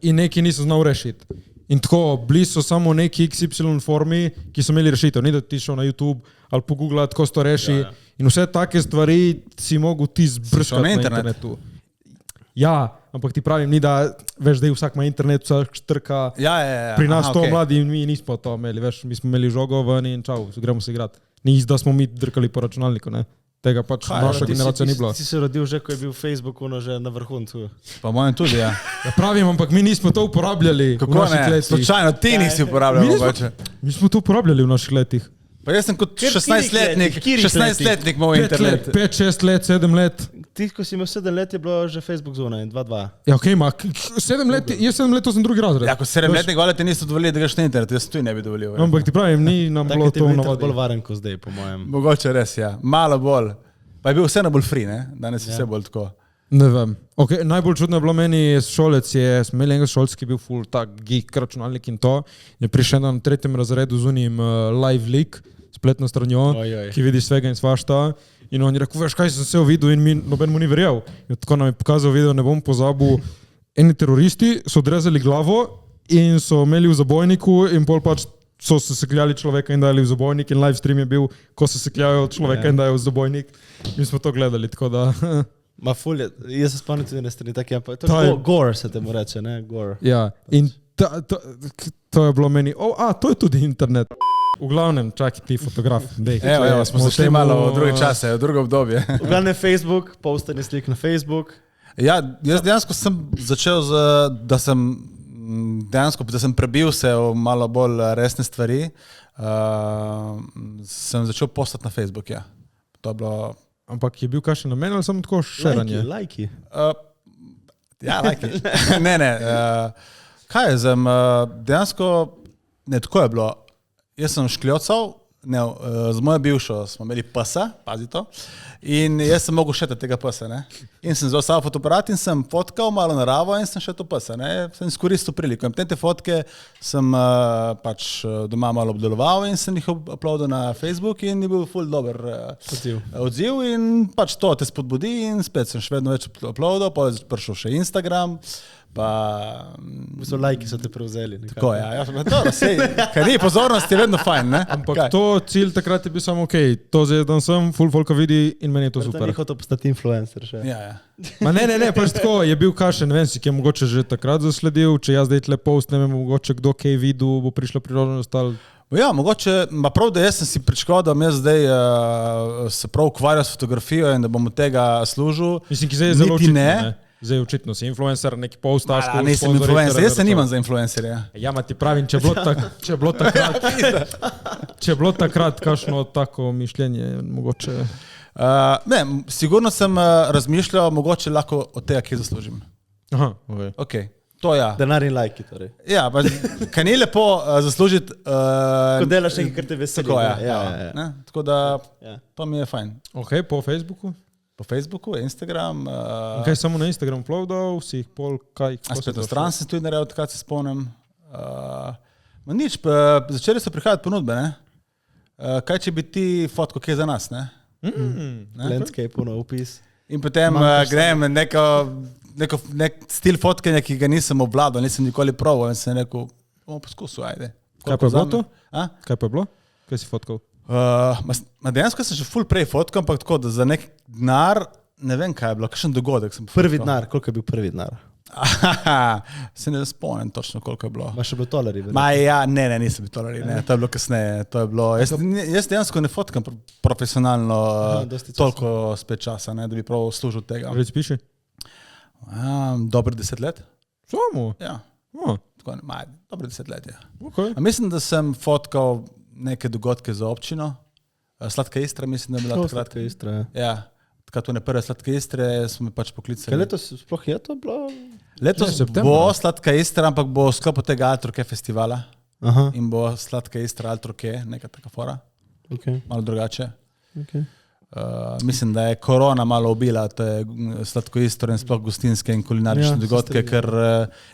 in neki nisem znal rešiti. In tako, bili so samo neki XY formi, ki so imeli rešitev. Ni da ti šel na YouTube ali pogooglati, ko se to reši. In vse take stvari si mogel ti zbrskati na internetu. Ja, ampak ti pravim, ni da, veš, da je vsak ima internet, vsak štrka. Pri nas to mladi in mi nismo to imeli, veš, mi smo imeli žogo ven in čau, gremo se igrati. Ni da smo mi drkali po računalniku, ne. Tega pač naša generacija ni bila. Ti si rodil že, ko je bil Facebook že na vrhuncu. Pa mojem tudi, ja. Ja pravim, ampak mi nismo to uporabljali v naših letih. Slučajno, ti nisi uporabljal mogoče. Mi smo to uporabljali v naših letih. Pa jaz sem kot 16-letnik imel internet. 5, 6 let, 7 let. Ti, ko si imel 7 let, je bilo že Facebook zunaj, 2-2. Ja, okej, mak, 7 let, jaz 7 let, to sem drugi razred. Ja, ko 7-letnik vale te niso dovolili, da greš na internet, jaz tudi ne bi dovolil. Ampak ti pravim, ni nam bilo to navadi. navadi. Tako je bolj varen, kot zdaj, po mojem. Mogoče res, ja. Malo bolj. Pa je bil vseeno bolj free, ne? Danes je vse bolj tako. Ne vem. Okay, najbolj čudno je bilo meni šolec, smo imeli enega šolca, ki je bil full tak geek računalnik in to. Je prišel na 3. razredu z unim Live Leak, spletno stranjo, ki vidi svega in svašta. In on je rekel, veš, kaj sem se videl in noben mu ni verjel. In tako nam je pokazal video, ne bom pozabil, eni teroristi so odrezali glavo in so imeli v zabojniku in pol pač so se sekljali človeka in dali v zabojnik in live stream je bil, ko se sekljajo človeka in dajo v zabojnik. Mi smo to gledali, tako da... Ma ful je, jaz se spomnim tudi na strani tako, to je gore se temu reče, ne, gore. Ja, in to je bilo meni, to je tudi internet. V glavnem, čakaj ti fotograf. Evo, smo zašli malo v druge čase, v drugo obdobje. V glavnem Facebook, postanje slik na Facebook. Ja, jaz dejansko sem začel, da sem prebil se v malo bolj resne stvari, sem začel postati na Facebook, ja. To je bilo... Ampak je bil kakšen namen ali samo tako šeranje? Lajki. Ja, lajki. Ne. Kaj je zem? Dejansko, ne, tako je bilo. Jaz sem škljocal, z mojo bivšo smo imeli psa, pazi to, in jaz sem mogel šetati tega psa, ne. In sem zelo samo fotoaparat in sem fotkal malo naravo in sem šetal psa, ne. Sem izkoristil priliko. In te fotke sem pač doma malo obdeloval in sem jih uploadil na Facebook in je bil ful dober odziv in pač to te spodbudi in spet sem še vedno več uploadal, pa je prišel še Instagram, pa... So lajki so te prevzeli. Tako, ja, dobro, sej, kaj ni, pozornost je vedno fajn, ne? Ampak to cilj takrat je bil samo to zdaj dan sem, full folka vidi in meni je to super. To ni hotel postati influencer še. Ja. Ma ne, pač tako, je bil kašen, ne vem si, ki je mogoče že takrat zasledil, če jaz zdaj tle post, ne vem, mogoče kdo kaj videl, bo prišla priložnost ali... Ja, mogoče, prav, da jaz sem si pričakoval, da bom jaz zdaj se prav ukvarjal s fotografijo in da bom od tega služil. Mislim, ki zdaj je zelo očitno, ne? Zdaj očitno si influencer, neki postaš. Nisem influencer, jaz se nimam za influencerja. Ja, ma ti pravim, če je bilo takrat kakšno tako mišljenje, mogoče... Ne, sigurno sem razmišljal, mogoče lahko od tega, kje zaslužim. Aha, ok. To ja. Denar in lajki, torej. Ja, pa kaj ni lepo zaslužiti... Ko delaš nekaj, kar te veseli. Tako, ja. Tako da, to mi je fajn. Ok, po Facebooku? Po Facebooku, Instagram. Kaj samo na Instagram uploadal, si jih pol, kaj... Spletno stran sem tudi naredil, takrat se spomnim. Nič, začeli so prihajati ponudbe, ne? Kaj če bi ti fotko kje za nas, ne? Landscape, opis. In potem grem nek stil fotkanja, ki ga nisem obvladal, nisem nikoli proval in sem rekel, bomo poskusil, ajde. Kaj pa je bilo to? Kaj pa je bilo? Kaj si fotkal? Dejansko sem še ful prej fotkal, ampak tako, da za nek denar, ne vem kaj je bilo, kakšen dogodek sem fotkal. Prvi denar, koliko je bil prvi denar? Se ne spomnim točno, koliko je bilo. Ma še bilo $? Ja, ne, nisem bil $, ne, to je bilo kasneje, to je bilo, jaz dejansko ne fotkam profesionalno toliko spet časa, ne, da bi prav služil tega. Že ti piši? Dobro 10 let. Samo? Ja. Dobro 10 let, ja. Okay. Mislim, da sem fotkal neke dogodke za občino. Slatka Istra, mislim, da je bila takrat. Slatka Istra, ja. Takrat one prve Slatke Istre smo me pač poklicali. Kaj letos sploh je to bilo? Letos bo Slatka Istra, ampak bo v sklopu tega Altroke festivala. Aha. In bo Slatka Istra Altroke, neka taka fora. Okay. Malo drugače. Okay. Mislim, da je korona malo ubila Slatko Istro in sploh gostinske in kulinarične dogodke, ker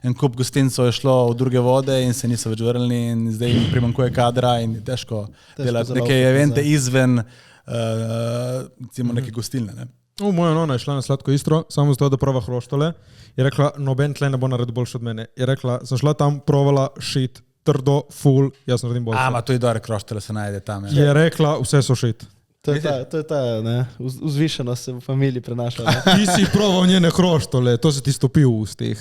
en kup gostincev je šlo v druge vode in se niso več vrnili in zdaj jim primanjkuje kadra in je težko delati neke evente izven neke gostilne. Ne? Moja nona je šla na Slatko Istro, samo zato, da prova hroštole. Je rekla, noben tle ne bo naredil boljše od mene. Je rekla, sem šla tam, provala shit, trdo, full, jaz naredim boljše. Ma to je dobre hroštole se najde tam. Je rekla, vse so shit. To je ta, ne, vzvišenost se v familiji prenaša. Ti si proval njene hroštole, to se ti stopi v ustih.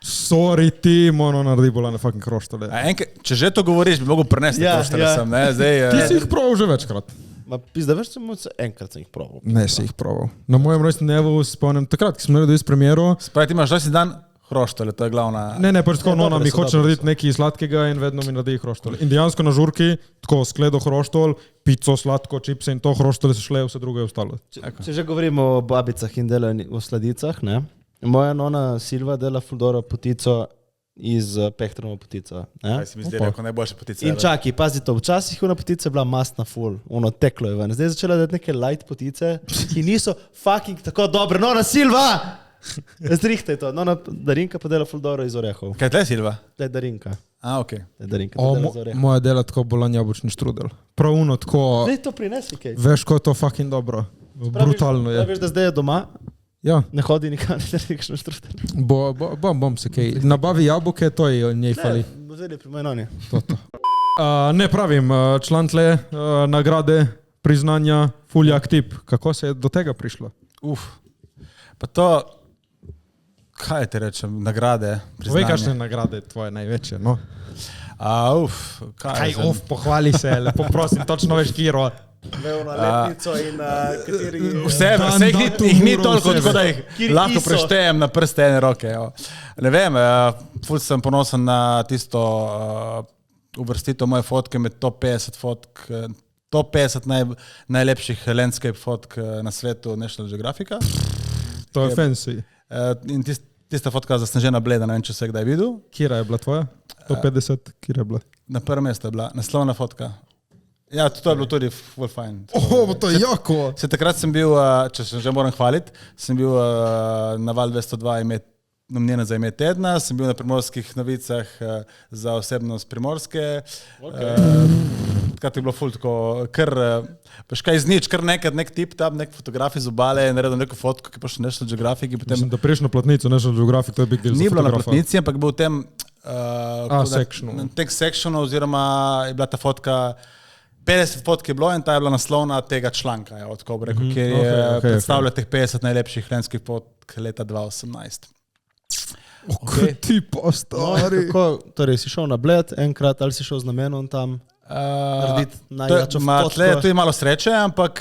Sorry, ti mono naredi bolj na fucking hroštole. Če že to govoriš, bi mogel prenesti hroštole sem, ne? Ti si jih proval že večkrat. Ma pizda, veš, enkrat sem jih proval. Ne, si jih proval. Na mojem rojstnem dnevu spomnim, takrat, ki smo naredili s premiero. Spravi, ti imaš rojstni dan? Hroštole, to je glavna... Ne, pač tako, nona mi hoče narediti nekaj sladkega in vedno mi naredi hroštole. In dejansko na žurki, tako skledo hroštol, pico, sladko, čipse in to hroštole se šle, vse drugo je ostalo. Če že govorimo o babicah in delajo o sladicah, ne? Moja nona Silva dela fuldoro potico iz pehtrano potico. Kaj si mi zdaj rekel, najboljša potica. In čaki, pazi to, včasih ona potica je bila mastna ful, ono teklo je ven. Zdaj je začela dati neke light potice, ki niso fucking tako dobre. Nona Silva! Zrihtaj to, no, Darinka pa dela fuldoro iz orehov. Kaj tle, Silva? Tle Darinka. Okej. Darinka pa dela iz orehov. Moja dela tako bolan jabučni štrudel. Pravuno tako... Dej to prinesi, kaj. Veš, ko je to fucking dobro. Brutalno je. Veš, da zdaj je doma? Ja. Ne hodi nikam, ne nekšno štrudel. Bom se kaj. Nabavi jabuke, to je njej fali. Vzeli pri mojej noni. To. Ne pravim, član tle, nagrade, priznanja, fuljak tip. Kako se je do tega prišlo? Pa to, kaj ti rečem, nagrade, priznanje. Povej, kakšne nagrade tvoje največje, no? Kaj pohvali se, lepo prosim, točno veš, kiro. Vejo na letnico in kateri... Vse jih ni toliko, tako da jih lahko preštejem na prste ene roke. Jo. Ne vem, ful sem ponosen na tisto uvrstitev moje fotke med top 50 fotk, top 50 najlepših landscape fotk na svetu National Geographica. To je fancy. In tista fotka zasnežena Bleda, ne vem, če se je kdaj videl. Kira je bila tvoja? Top 50, kira je bila? Na prvem mestu je bila, naslovna fotka. Ja, to je bilo tudi full fine. To je jako! Takrat sem bil, če se že moram hvaliti, sem bil na Val 202 nominiran za ime tedna, sem bil na Primorskih novicah za osebnost Primorske. Takrat je bilo ful tako, kar iz nič, kar nek tip tam, nek fotograf iz obale je naredil neko fotko, ki pa še National Geographic. Mislim, da prejšnjo platnico National Geographic, to je big deal za fotografa. Ni bilo na platnici, ampak bil v tem sectionu, oziroma je bila ta fotka 50 fotk je bilo in ta je bila naslovna tega članka, tako bi rekel, kjer je predstavljal teh 50 najlepših lanskih fotk leta 2018. Kaj ti pa stari? Torej, si šel na Bled enkrat ali si šel z namenom tam narediti najjačo fotko? Tu je malo sreče, ampak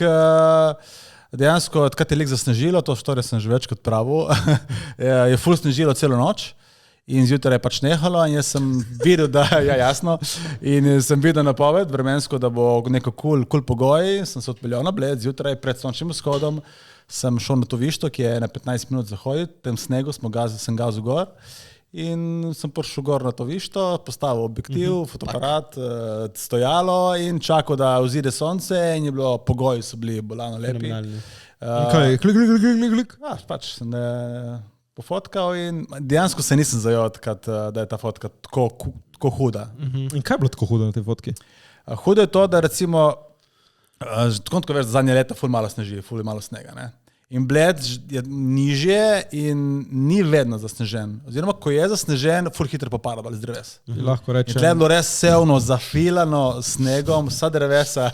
dejansko, odkrat je lik zasnežilo, to štorje sem že večkrat pravil, je ful snežilo celo noč. In zjutraj je pač nehalo in jaz sem videl, da je jasno, in sem videl napoved vremensko, da bo neko cool pogoj, sem se odpeljal na Bled, zjutraj pred sončnim vzhodom sem šel na Tovišto, ki je na 15 minut zahodil, tem snegu sem gazil gor in sem prišel gor na Tovišto, postavil objektiv, fotoaparat, stojalo in čakal, da vzide sonce in je bilo, pogoji so bili bolano lepi. Kaj, klik? Pač sem pofotkal in dejansko se nisem zajel, da je ta fotka tako huda. In kaj je bilo tako hudo na tej fotki? Hudo je to, da recimo, tako veš, zadnje leta ful malo sneži, ful malo snega, ne? In Bled je nižje in ni vedno zasnežen. Oziroma, ko je zasnežen, ful hitro popada z dreves. Lahko rečem. In tle je bilo res sevno, zafilano snegom, vsa drevesa.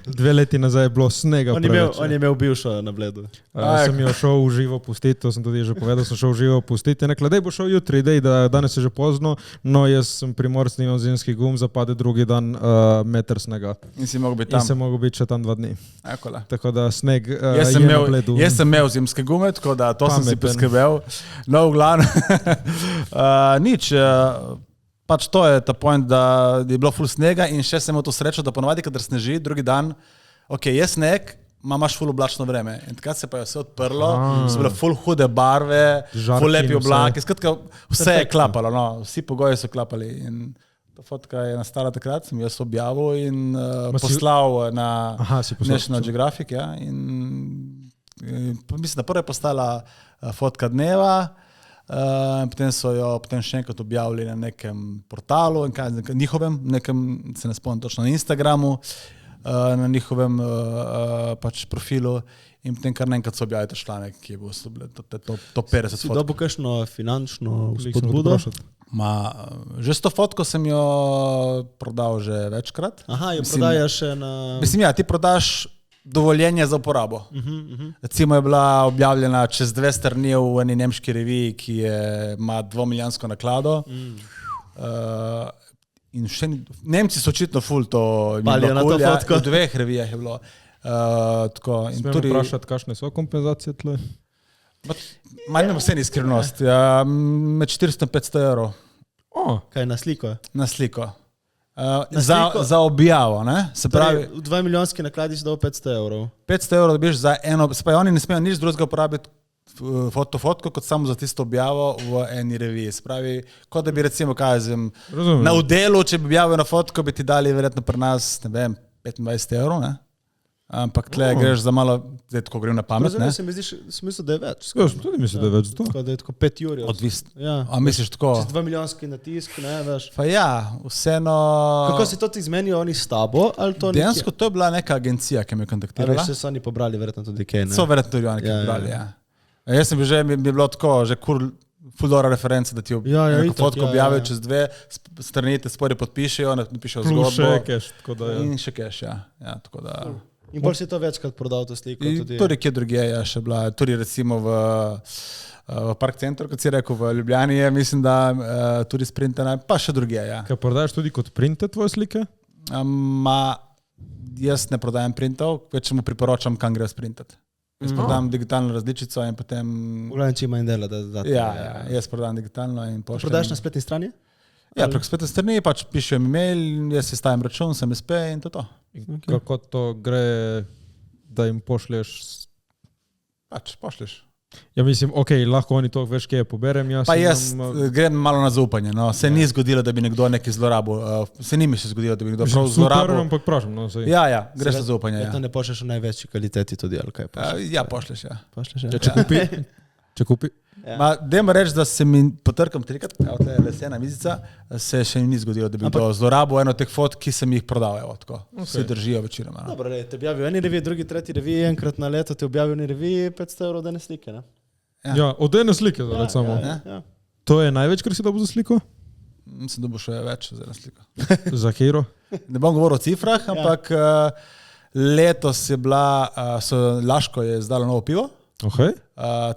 2 leti nazaj je bilo snega preveč. On je imel bivšo na Bledu. Sem jo šel v živo pustiti, to sem tudi že povedal, sem šel v živo pustiti. Nekla, dej bo šel jutri, dej, da danes je že pozno, no jaz sem primorski, imam zimski gum, zapade drugi dan meter snega. In si mogel biti tam. In sem mogel biti še tam 2 dni. Ekola. Tako da sneg je na Bledu. Jaz sem imel zimske gume, tako da to sem si priskrbel. No, v glavnem, nič. Pač to je ta point, da je bilo ful snega in še sem imel to srečo, da ponovadi, kadar sneži, drugi dan, je sneg, imaš ful oblačno vreme. In takrat se pa je vse odprlo, so bile ful hude barve, ful lepi oblaki, skratka, vse je klapalo, no, vsi pogoji so klapali. In ta fotka je nastala takrat, sem jo objavil in poslal na National Geographic, ja, in mislim, da prva je postala fotka dneva, potem so jo še enkrat objavili na nekem portalu, njihovem, se ne spomnim točno, na Instagramu, na njihovem pač profilu in potem kar naenkrat so objavili ta članek, ki je bil top 50 fotk. Si dobil kakšno finančno spodbudo? Že s to fotko sem jo prodal že večkrat. Aha, jo prodajaš še na... Mislim, ja, ti prodaš dovoljenje za uporabo. Recimo je bila objavljena čez 2 strani v eni nemški reviji, ki ima 2-milijonsko naklado. In še Nemci so očitno ful to palijo na to fotko. V 2 revijah je bilo. Smemo vprašati, kakšne so kompenzacije tle? Malo vse ni skrivnost. Med 400 in 500 evrov. Kaj na sliko? Na sliko. Za objavo, ne? Se pravi, v 2-milijonski nakladi si dal 500 evrov. 500 evrov dobiš za eno, se pravi, oni ne smejo nič drugega uporabiti fotko, kot samo za tisto objavo v eni reviji. Se pravi, kot da bi recimo, na Udelu, če bi objavil na fotko, bi ti dali verjetno pri nas, ne vem, 25 evrov, ne? Ampak tle greš za malo, zdaj tako grem na pamet, ne? Se mi zdi, smisel, da je več. Tudi mislim, da je več za to. Tako da je tako 5 jurjev. Odvisno. Ja. A misliš tako? Čez 2-milijonski natisk, ne, veš. Pa ja, vseeno... Kako si to ti izmenijo oni s tabo, ali to dejansko to je bila neka agencija, ki me je kontaktirala. Ali so oni pobrali verjetno tudi kaj, ne? So verjetno tudi oni pobrali, ja. Jaz sem bil že, mi je bilo tako, že ful dobra referenca, da ti itak, fotko objavijo čez 2 strani, te spori podpišejo, napišejo zgodbo. Plus še cash, tako da In še cash, ja. Tako da... In bolj si to večkrat prodal to sliko. Tudi kje druge je še bila, tudi recimo v Park Centru, kot si rekel, v Ljubljani je, mislim, da tudi sprintena, pa še druge, ja. Kaj prodajaš tudi kot printe tvoje slike? Jaz ne prodajam printov, večemu priporočam, kam gre sprintati. Jaz prodam digitalno različico in potem... Uglavnom, če ima in dela, da Ja, jaz prodam digitalno in pošljem. Prodajaš na spletni strani? Ja, prek spletne strani, pač pišem e-mail, jaz si stavim račun, sem SP in to. Okay. Kako to gre, da jim pošlješ? Pač pošlješ. Ja, mislim, lahko oni to veš, kje poberem. Pa jaz grem malo na zaupanje. No. Se ni zgodilo, da bi nekdo nekaj zlorabil. Se ni mi še zgodilo, da bi nekdo prav zlorabil. Ampak prašam, no, Ja, greš na zaupanje. To ne pošlješ v največji kvaliteti tudi, ali kaj pošlješ? Ja, pošlješ, ja. Če kupi? Ja. Dajmo reči, da se mi potrkam 3-krat, tle je lesena mizica, se še ni zgodilo, da bi kdo zlorabil eno teh fotk, ki sem jih prodal. Vsi držijo večinoma. Dobro, te objavijo eni reviji, drugi, tretji reviji, enkrat na leto te objavijo eni reviji, 500 € od ene slike. Ne? Ja, od ene slike, samo. Ja. To je največ, kar si dobil za sliko? Mislim, da bo še več za eno sliko. Za hero? Ne bom govoril o cifrah, ampak letos je bila, Laško je izdalo novo pivo. Okay.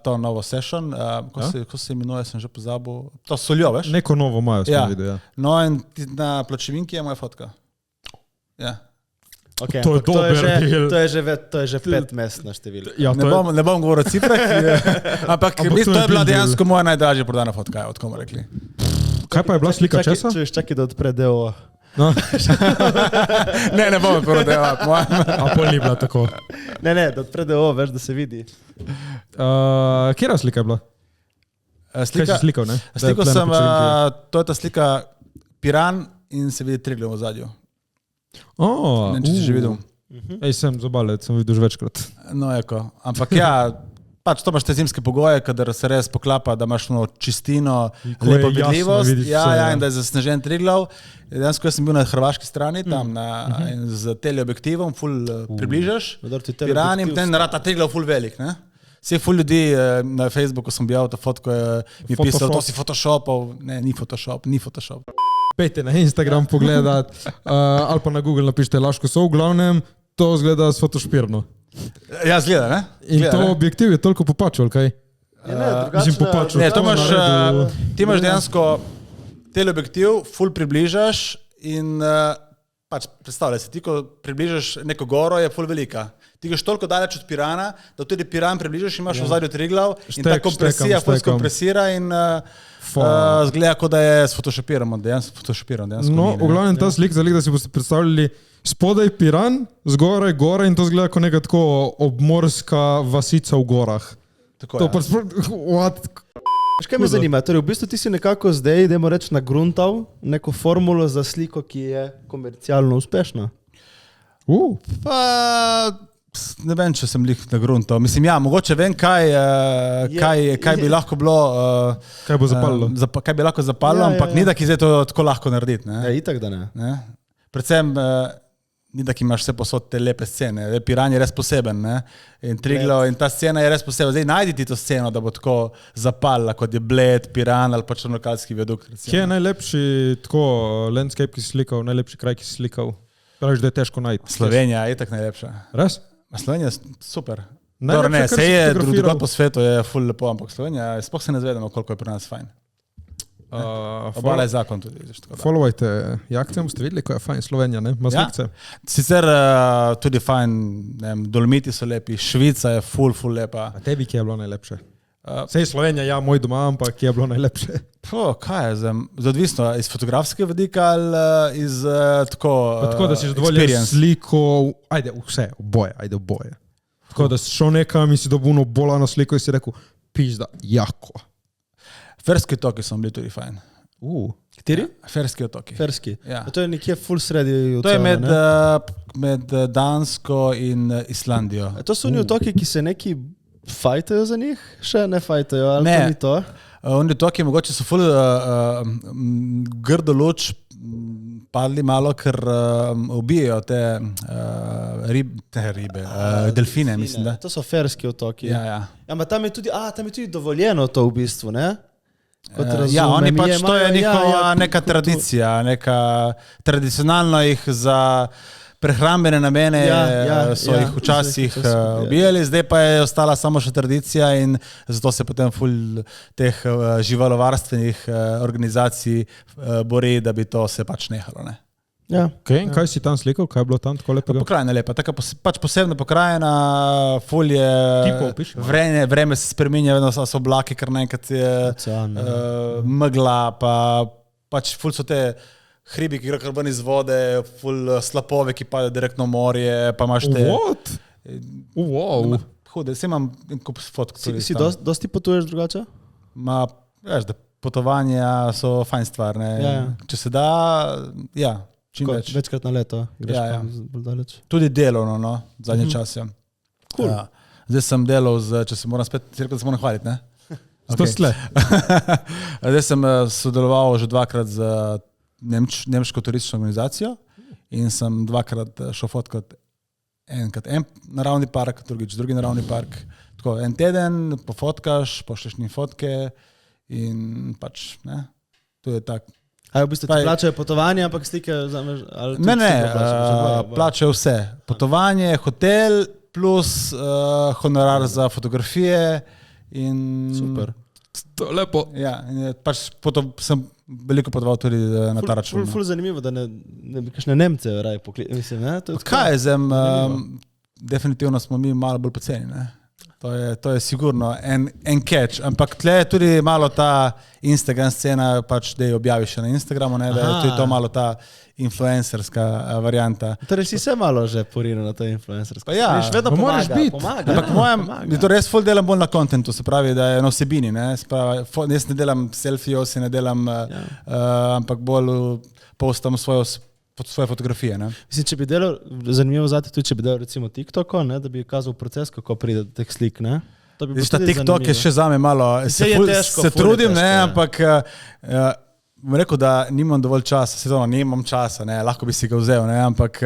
To novo session, ko se imenuje, sem že pozabil. To soljo, veš? Neko novo majo sem videl, ja. No in na pločevinki je moja fotka. Ja. Okay, to je že 5-mestna številka. Ja, ne bom govoril o cifrah, ampak to je bila dejansko moja najdražja prodana fotka, od komu rekli. Kaj pa je bila slika česa? Čakaj, da odpre DO. No. ne bom prvo delati. A pol ni bila tako. Ne, da odpre DO, veš, da se vidi. Kjera slika je bila? Kaj si slikal, ne? Slikal sem, to je ta slika Piran in se vidi Triglav v zadju. Ne, če si že videl. Ej, sem zobalec, sem videl že večkrat. No, ampak ja, pač to imaš te zimske pogoje, kadar se res poklapa, da imaš čistino, lepo vidljivost. Ja, in da je zasnežen Triglav. Dejansko jaz sem bil na hrvaški strani, tam z teleobjektivom, ful približaš. Piran in potem narata Triglav ful velik, ne? Vse ful ljudi na Facebooku sem objavil to fotko, mi pisal, to si photoshopal. Ne, ni Photoshop. Pejte na Instagram pogledat, ali pa na Google napišite Laško so, v glavnem, to zgleda sfotošpirno. Ja, zgleda, ne? In to objektiv je toliko popačal, kaj? Mislim, popačal. Ne, ti imaš dejansko teleobjektiv, ful približaš in pač predstavljaj se, ti ko približaš neko goro, je ful velika. Ti greš toliko daleč od Pirana, da tudi Piran približaš, imaš v zadju Triglav in ta kompresija ful skompresira in zgleda, kot da je sfotoshopiran. No, v glavnem ta slik, da si boste predstavljali spodaj Piran, zgoraj gore in to zgleda kot neka tako obmorska vasica v gorah. Tako je. Kaj me zanima? Torej, v bistvu ti si nekako zdaj, idemo reči, nagruntal neko formulo za sliko, ki je komercialno uspešna. Pa ne vem, če sem lih nagruntal. Mislim, ja, mogoče vem, kaj bi lahko bilo. Kaj bo zapalilo. Kaj bi lahko zapalilo, ampak ni da ki zdaj to tako lahko narediti. Ne? Ja, itak da ne. Predvsem ni da ki imaš vse posod te lepe scene. Piran je res poseben, ne? In Triglav in ta scena je res poseben. Zdaj najdi ti to sceno, da bo tako zapalila, kot je Bled, Piran ali pa Črnokalski viadukt. Kje je najlepši tako landscape, ki si slikal, najlepši kraj, ki si slikal? Praviš, da je težko najti. Slovenija je tako najlepša. Res? Slovenija je super. Najlepša, ne, se je drugot po svetu, je ful lepo, ampak Slovenija, sploh se ne zvedemo, koliko je pri nas fajn. Obala je zakon tudi. Followajte Jakcem, ste videli, ko je fajn Slovenija, ne? Maslikce. Sicer tudi fajn, Dolomiti so lepi, Švica je ful lepa. A tebi, ki je bilo najlepše? Sej Slovenija, ja, moj doma, ampak ki je bilo najlepše? Kaj je zdaj? Odvisno, iz fotografskega vidika ali iz tako da si zadovoljen sliko, ajde oboje. Tako da si šel nekam in si dobil bola na sliko in si rekel, pizda, jako. Ferski otoki so bili tudi fajn. Kateri? Ferski otoki. Ferski. Ja. To je nekje ful sredi oceana, to je med Dansko in Islandijo. To so oni otoki, ki se neki fajtajo za njih? Še ne fajtajo, ali ne. To ni to? Oni otoki mogoče so ful grdo luč padli malo, ker ubijajo te ribe, delfine, mislim, da. To so Ferski otoki. Ja. Ampak tam je tudi dovoljeno to v bistvu, ne? Ja, oni pač to je njihova neka tradicija, tradicionalno jih za prehrambene namene so jih včasih ubijali, zdaj pa je ostala samo še tradicija in zato se potem ful teh živalovarstvenih organizacij bori, da bi to se pač nehalo, ne. Ja. Okay, kaj si tam slikal, kaj je bilo tam tako lepega? Pokrajina lepa, taka pač posebna pokrajina, ful je, vreme se spreminja, vedno so oblaki, kar naenkrat je megla, pa pač ful so te hribi, ki gre kar ven iz vode, ful slapove, ki padajo direktno v morje, pa imaš te... What? Wow. Hude, se imam en kup fotk. Si dosti potuješ drugače? Veš, da potovanja so fajn stvar, ne. Če se da, ja. Večkrat na leto greš bolj daleč. Tudi delovno, no, zadnje čase. Cool. Zdaj sem delal, če se moram spet, da se moram hvaliti, ne? Okay. Zdaj sem sodeloval že 2-krat z nemško turistično organizacijo in sem 2-krat šel fotkat enkrat en naravni park, drugič drugi naravni park. Tako, en teden pofotkaš, pošleš njim fotke in pač, ne, to je tak. A v bistvu ti plačajo potovanje, ampak slike vzameš? Ne, plačajo vse. Potovanje, hotel, plus honorar za fotografije in... Super. To je lepo. Ja, pač sem veliko potoval tudi na ta račun. Ful zanimivo, da ne bi kakšne Nemce raj poklicali, mislim, ne? Kaj je zem, definitivno smo mi malo bolj poceni, ne? To je sigurno en catch, ampak tle je tudi malo ta Instagram scena, pač da jo objaviš na Instagramu, ne, da je tudi to malo ta influencerska varianta. Torej si se malo že porinil na to influencersko. Pa ja, vedno pomaga. Ampak mojem, to res ful delam bolj na kontentu, se pravi, da je na vsebini, ne, jaz ne delam selfie, ne delam, ampak bolj postam svoje fotografije, ne. Mislim, če bi delal, zanimivo zate tudi, če bi delal recimo TikToko, ne, da bi kazal proces, kako pride do teh slik, ne. Veš, ta TikTok je še zame malo, se trudim, ne, ampak bom rekel, da nimam dovolj časa, sezona, nimam časa, ne, lahko bi si ga vzel, ne, ampak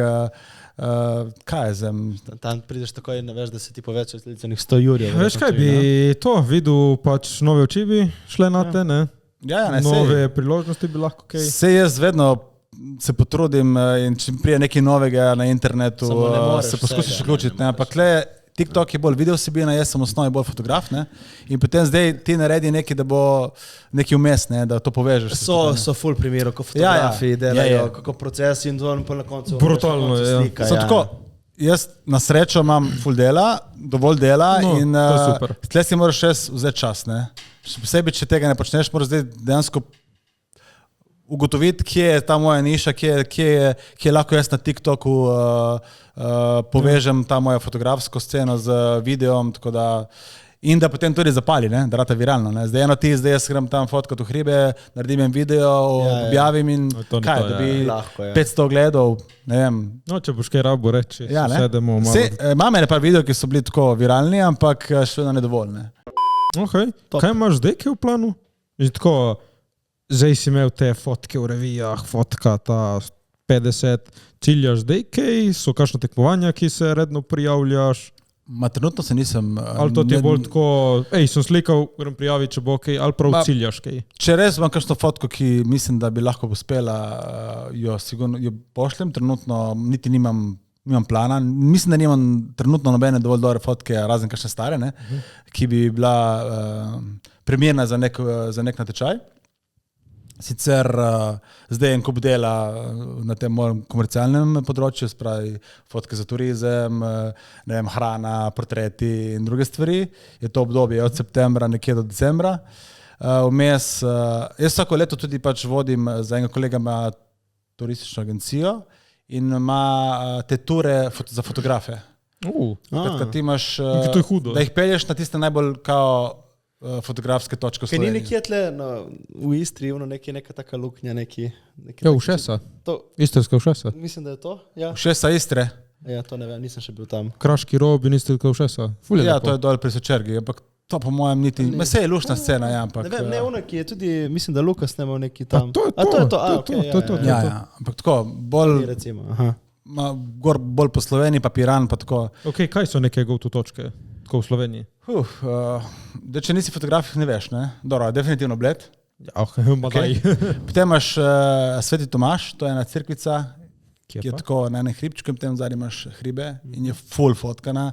kaj je zem? Tam prideš tako in ne veš, da se ti povečajo slicenih 100 jurjev. Veš kaj, bi to videl, pač nove oči bi šle na te, ne? Ja, ne, nove priložnosti bi lahko kaj. Se jaz vedno se potrudim in če prije nekaj novega na internetu, se poskusiš vključiti, ne, ampak le TikTok je bolj video vsebina, jaz sem osnovi bolj fotograf, ne, in potem zdaj ti naredi nekaj, da bo nekaj vmes, ne, da to povežeš. So ful primerov, ko fotografi delajo, kako procesi in na koncu. Brutalno, ja. Tako, jaz na srečo imam ful dela, dovolj dela in tle si moraš res vzeti čas, ne. Še posebej, če tega ne počneš, moraš zdaj dejansko ugotoviti, kje je ta moja niša, kje lahko jaz na TikToku povežem ta moja fotografsko sceno z videom, tako da, in da potem tudi zapali, ne, da rata viralno, ne. Zdaj jaz grem tam fotkat v hribe, naredim en video, objavim in kaj, da bi 500 ogledov, ne vem. No, če boš kaj rabo reči, sedemo malo. Imam ene par video, ki so bili tako viralni, ampak še vedno nedovoljne. Ok, kaj imaš zdaj, kaj v planu? Že tako, zdaj si imel te fotke v revijah, fotka ta 50, ciljaš zdaj kaj, so kakšno tekmovanja, ki se redno prijavljaš? Trenutno se nisem... Ali to ti je bolj tako, sem slikal, grem prijaviti, če bo kaj, ali prav ciljaš kaj? Če res imam kakšno fotko, ki mislim, da bi lahko uspela, jo pošljem, trenutno niti nimam plana, mislim, da nimam trenutno nobene dovolj dobre fotke, razen kakšne stare, ne, ki bi bila primerna za nek natečaj. Sicer zdaj en kup dela na tem mojem komercialnem področju, spravi fotke za turizem, ne vem, hrana, portreti in druge stvari. Je to obdobje od septembra nekje do decembra. Vmes, jaz vsako leto tudi pač vodim za enega kolega ima turistično agencijo in ima te ture za fotografe. Ti imaš, da jih pelješ na tiste najbolj kao fotografske točke v Sloveniji. Kaj ni nekje tle v Istri, neka taka luknja, neki... Ja, Ušesa. Istrska Ušesa. Mislim, da je to, ja. Ušesa Istre. Ja, to ne vem, nisem še bil tam. Kraški rob in Istrska Ušesa. Ja, to je dol pri Sočergi, ampak to po mojem niti... Se je lušna scena, ja, ampak... Ne vem, ne ono, ki je tudi, mislim, da Lukas snemal neki tam. To je to. Ja, ampak tako, bolj... Recimo, aha. Gor bolj po Sloveniji, pa Piran, pa tako. Ok, kaj so neke go-to točke? Tako v Sloveniji? Če nisi fotograf, ne veš, ne? Dobro, definitivno Bled. Ja, okay. Potem imaš Sveti Tomaž, to je ena cerkvica, ki je pa? tako na enem hribčku, in potem zadnji imaš hribe in je full fotkana.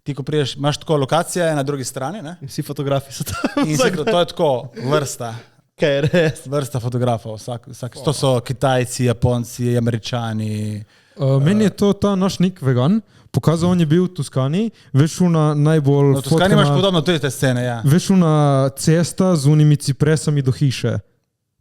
Ti, ko priješ, imaš tako lokacija je na drugi strani, ne? In vsi fotografi so tam. In to je tako vrsta. Kaj je res? Vrsta fotografov, to so Kitajci, Japonci, Američani. Meni je to ta naš nik vegan, pokazal, on je bil v Toskani, veš na najbolj... V Toskani imaš podobno tudi te scene, ja. Veš na cesta z unimi cipresami do hiše.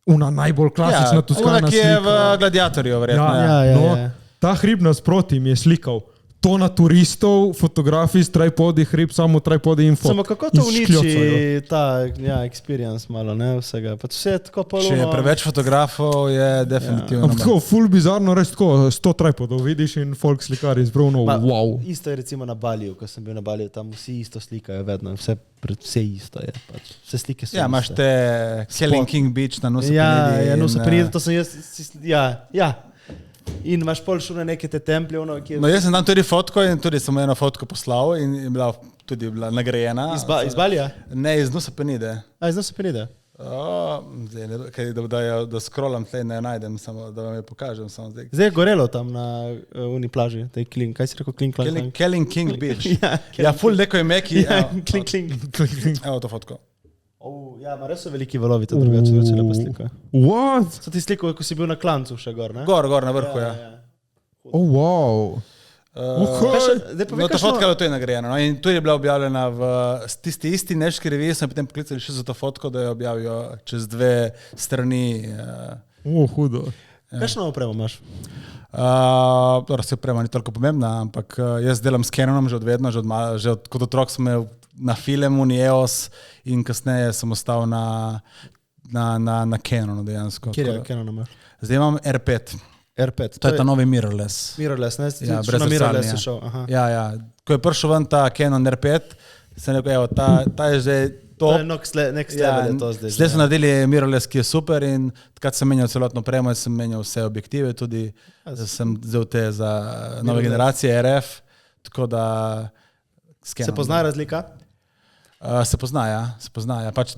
Una najbolj klasična Toskana slika. Ona, ki je v Gladiatorju, verjetno. Ja. Ta hrib nasproti mi je slikal. Tona turistov, fotografij s tripodi, hrib, samo tripodi in Samo kako to uniči ta experience malo, ne, vsega. Pač vse je tako polno. Če je preveč fotografov, je definitivno. Tako ful bizarno, res tako 100 tripodov vidiš in folk slikari izbrovno, wow. Isto je recimo na Baliju, ko sem bil na Baliju, tam vsi isto slikajo vedno, vse isto je. Pač. Vse slike so ja, imaš te Helen King Beach na Nusa Penidi. Ja, Nusa Penidi, to sem jaz, ja. In imaš pol šune neke te templje. No, jaz sem tam tudi fotko in tudi sem eno fotko poslal in je bila nagrajena. Iz Balija? Ne, iz Nusa Penide. Iz Nusa Penide? Da scrollam tle, ne najdem, samo da vam je pokažem. Zdaj je gorelo tam na uni plaži, kaj si rekel, Kling? Helen King Beach. Ja, ful neko je meki. Kling. Evo to fotko. Ja, ma res so veliki valovi, to drugače lepa slika. What? So ti sliko, ko si bil na Klancu še gor, ne? Gor, na vrhu, ja. Oh, wow. No, ta fotka je to je nagrajena. No? In tu je bila objavljena v tisti isti neški reviji, sem potem poklicali še za to fotko, da jo objavijo čez 2 strani. Hudo. Kakšno opremo imaš? Se oprema ni toliko pomembna, ampak jaz delam s Canonom že od vedno, že kot otrok sem imel na filmu EOS in kasneje sem ostal na Canonu dejansko. Kjer je Canon imaš? Zdaj imam R5. R5. To je ta novi mirrorless. Mirrorless, ne? Ja, brez mirrorless je šel. Aha. Ja. Ko je prišel ven ta Canon R5, sem rekel, evo, ta je zdaj top. To je next level je to zdaj. Zdaj so naredili mirrorless, ki je super in takrat sem menjal celotno opremo, sem menjal vse objektive, tudi sem vzel te za nove generacije RF, tako da s Canonom. Se pozna razlika? Se pozna, ja. Pač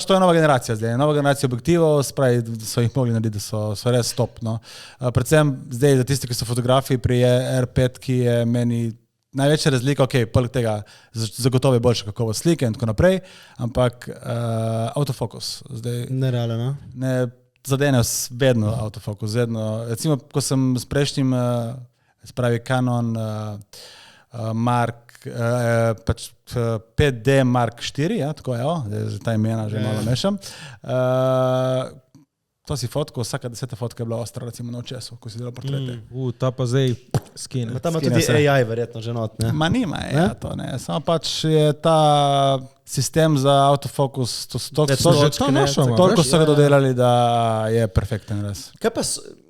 to je nova generacija zdaj. Nova generacija objektivov, spravi, so jih mogli narediti, da so res top. No. Predvsem zdaj za tisti, ki so fotografi pri R5, ki je meni največja razlika, poleg tega zagotovo je boljša kakovost slike in tako naprej, ampak autofokus. Nerealno. Ne, zadene vedno autofokus, vedno. Recimo, ko sem s prejšnjim, spravi Canon Mark, pač 5D Mark 4, ja, tako je, ta imena že malo mešam. To si fotko, vsaka 10. fotka je bila ostra, recimo na očesu, ko si delal portrete. Ta pa zdaj skine. Tam ima tudi AI verjetno že not, ne? Ma nima, ja, to ne. Samo pač je ta sistem za autofokus, toliko so ga dodelali, da je perfekten res. Kaj pa,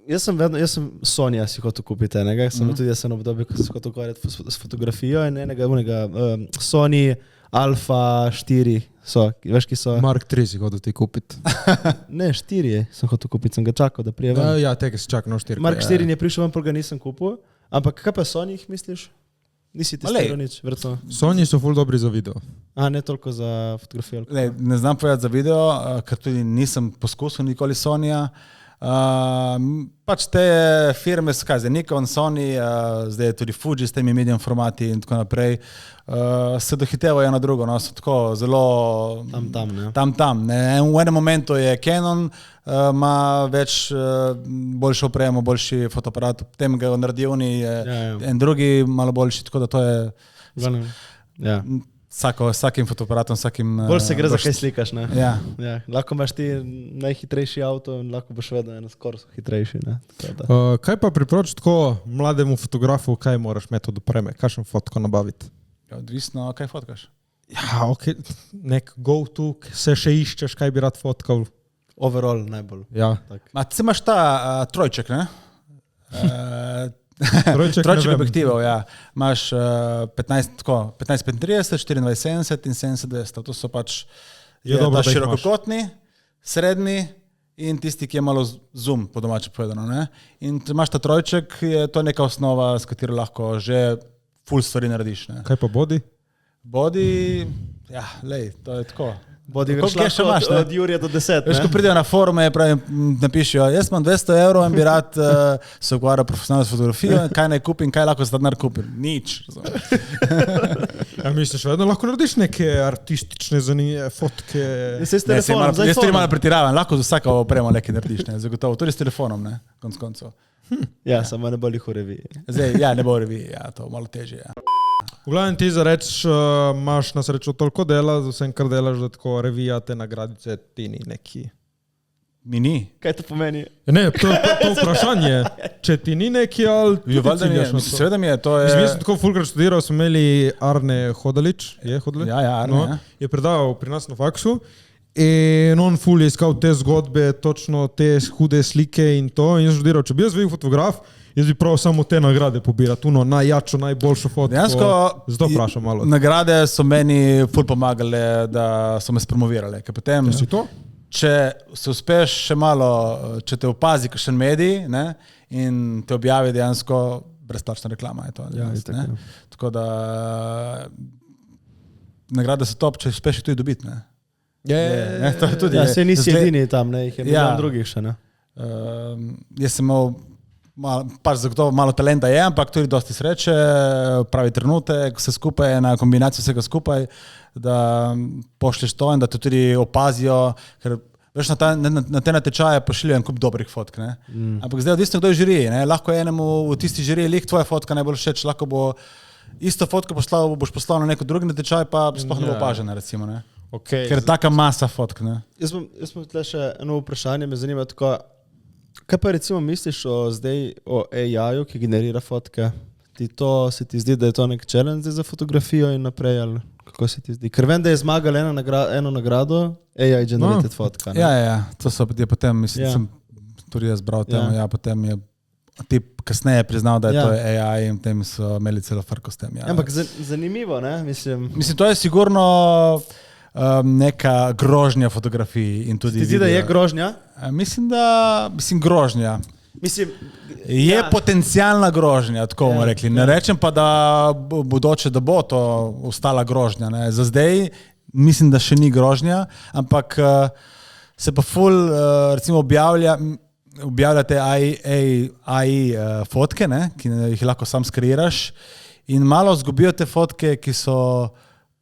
jaz sem Sony si hotel kupiti enega, tudi jaz sem obdobje, ko sem hotel ukvarjati s fotografijo in enega Sony Alpha 4 so, veš, ki so... Mark 3 si hotel ti kupiti. Ne, 4 sem hotel kupiti, sem ga čakal, da prije ven. Ja, tega si čakal na 4. Mark 4 je prišel ven, pa ga nisem kupil, ampak kaj pa Sony jih misliš? Nisi testiral nič, vrtno. Sony so ful dobri za video. Ne toliko za fotografijo. Ne znam povedati za video, ker tudi nisem poskusil nikoli Sonya. Pač te firme so kaj, zdaj Nikon, Sony, zdaj tudi Fuji s temi medium formati in tako naprej, se dohitevajo na drugo, no, so tako zelo tam. V enem momentu je Canon, ima več boljšo opremo, boljši fotoaparat, potem ga naredijo en drugi malo boljši, tako da to je vsakim fotoaparatom, bolj se gre za kaj slikaš, ne? Ja. Lahko imaš ti najhitrejši avto in lahko boš vedno skoraj hitrejši, ne? Kaj pa priporočaš tako mlademu fotografu, kaj moraš imeti od opreme, kakšno fotko nabaviti? Odvisno, kaj fotkaš? Ja, nek go-to, se še iščeš, kaj bi rad fotkal. Overall najbolj. Ja. Ti imaš ta trojček, ne? Trojček objektivov, ja. Imaš 15-35, 24-70 in 70-200. To so pač širokokotni, srednji in tisti, ki je malo zoom, po domače povedano. Ne? In imaš ta trojček, je to neka osnova, s katero lahko že full stvari narediš. Ne? Kaj pa body? Body, ja, lej, to je tako. Bodi Koliko greš keša imaš, ne? od Jurija do 10. Veš, ko pridejo na forume, napišejo, jaz imam 200 evrov in bi rad se ukvarjal profesionalno s fotografijo, kaj naj kupim, kaj lahko za denar kupim. Nič. Ja, misliš, vedno lahko narediš neke artistične fotke? Jaz s telefonom, Jaz tudi malo pretiravam, lahko z vsako opremo nekaj narediš, ne, zagotovo. Tudi s telefonom, ne, konc koncev. Ja, samo ne bo jih v reviji. Zdaj, ja, ne bo v reviji, ja, to malo težje, ja. V glavnem ti zareč, imaš na srečo toliko dela, z vsem, kar delaš, da tako revija te nagradice ti ni neki. Mi ni. Kaj to pomeni? Ne, to vprašanje. Če ti ni neki, ali Jo, valjda mi je, mislim, seveda mi je, to je... Mislim, jaz sem tako fulkrat študiral, smo imeli Arne Hodalič, je Hodalič? Ja, Arne, ja. Je predaval pri nas na faksu in on ful je iskal te zgodbe, točno te hude slike in to. In jaz študiral, če bi jaz bil fotograf, jaz bi prav samo te nagrade pobirati, najjačo, najboljšo fotko. Dejansko, zato vprašam malo. Nagrade so meni ful pomagale, da so me spromovirale. Ker potem, če se uspeš še malo, če te opazi kakšen medij, ne, in te objavi dejansko brezplačna reklama. Je to, ne? Tako da nagrade so top, če uspeš tudi dobiti. Ne? Ja, se nisi edini tam, ne, jih je milijon drugih še. Ne? Jaz sem imel pač zagotovo malo talenta je, ampak tudi dosti sreče, pravi trenutek, vse skupaj, na kombinacijo vsega skupaj, da pošlješ to in da te tudi opazijo, ker veš, na te natečaje pošiljajo en kup dobrih fotk, ne? Ampak zdaj odvisno, kdo je v žiriji, ne? Lahko enemu v tisti žiriji lik tvoja fotka najbolj všeč, lahko bo isto fotko boš poslal na neko drugi natečaj, pa sploh ne bo opažena, recimo, ne? Okay. Ker je taka masa fotk, ne? Jaz bom tle še eno vprašanje, me zanima tako, kaj pa recimo misliš o AI-ju, ki generira fotke? Se ti zdi, da je to nek challenge za fotografijo in naprej, ali kako se ti zdi? Ker vem, da je zmagal eno nagrado AI generated fotka. Ne? Ja, to so potem, mislim, sem tudi jaz bral temu, potem je tip kasneje priznal, da je to AI in potem so imeli celo farko s tem. Ja. Ampak zanimivo, ne? Mislim, to je sigurno neka grožnja fotografiji in tudi ti zdi, da je grožnja? Mislim, grožnja. Mislim, je potencijalna grožnja, tako bomo rekli. Ne rečem pa, da bodoče, da bo to ostala grožnja. Ne. Za zdaj mislim, da še ni grožnja, ampak se pa ful recimo objavlja te AI fotke, ne, ki jih lahko sam skreiraš in malo zgubijo te fotke, ki so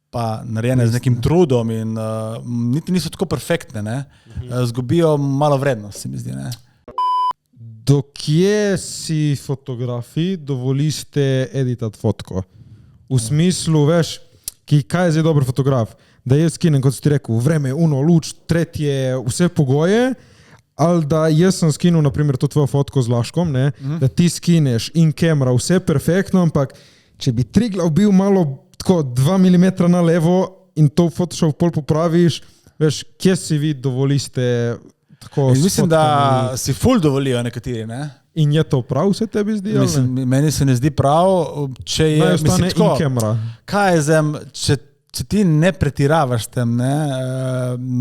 pa narejene z nekim trudom in niti niso tako perfektne, ne. Zgubijo malo vrednost, se mi zdi, ne. Do kje si fotografi dovoliste editati fotko? V smislu, veš, kaj je zdaj dober fotograf? Da jaz skinem, kot si ti rekel, vreme, luč, tretje, vse pogoje, ali da jaz sem skinil, naprimer, to tvojo fotko z Laškom, ne? Da ti skineš in kamera, vse perfektno, ampak če bi Triglav bil malo tako 2 mm na levo in to v Photoshop pol popraviš, veš, kje si vi dovoliste tako s mislim, da si ful dovolijo nekateri, ne? In je to prav, se tebi zdi? Mislim, meni se ne zdi prav, če je... Naj ostane in kamera. Kaj je zem, če ti ne pretiravaš tem, ne?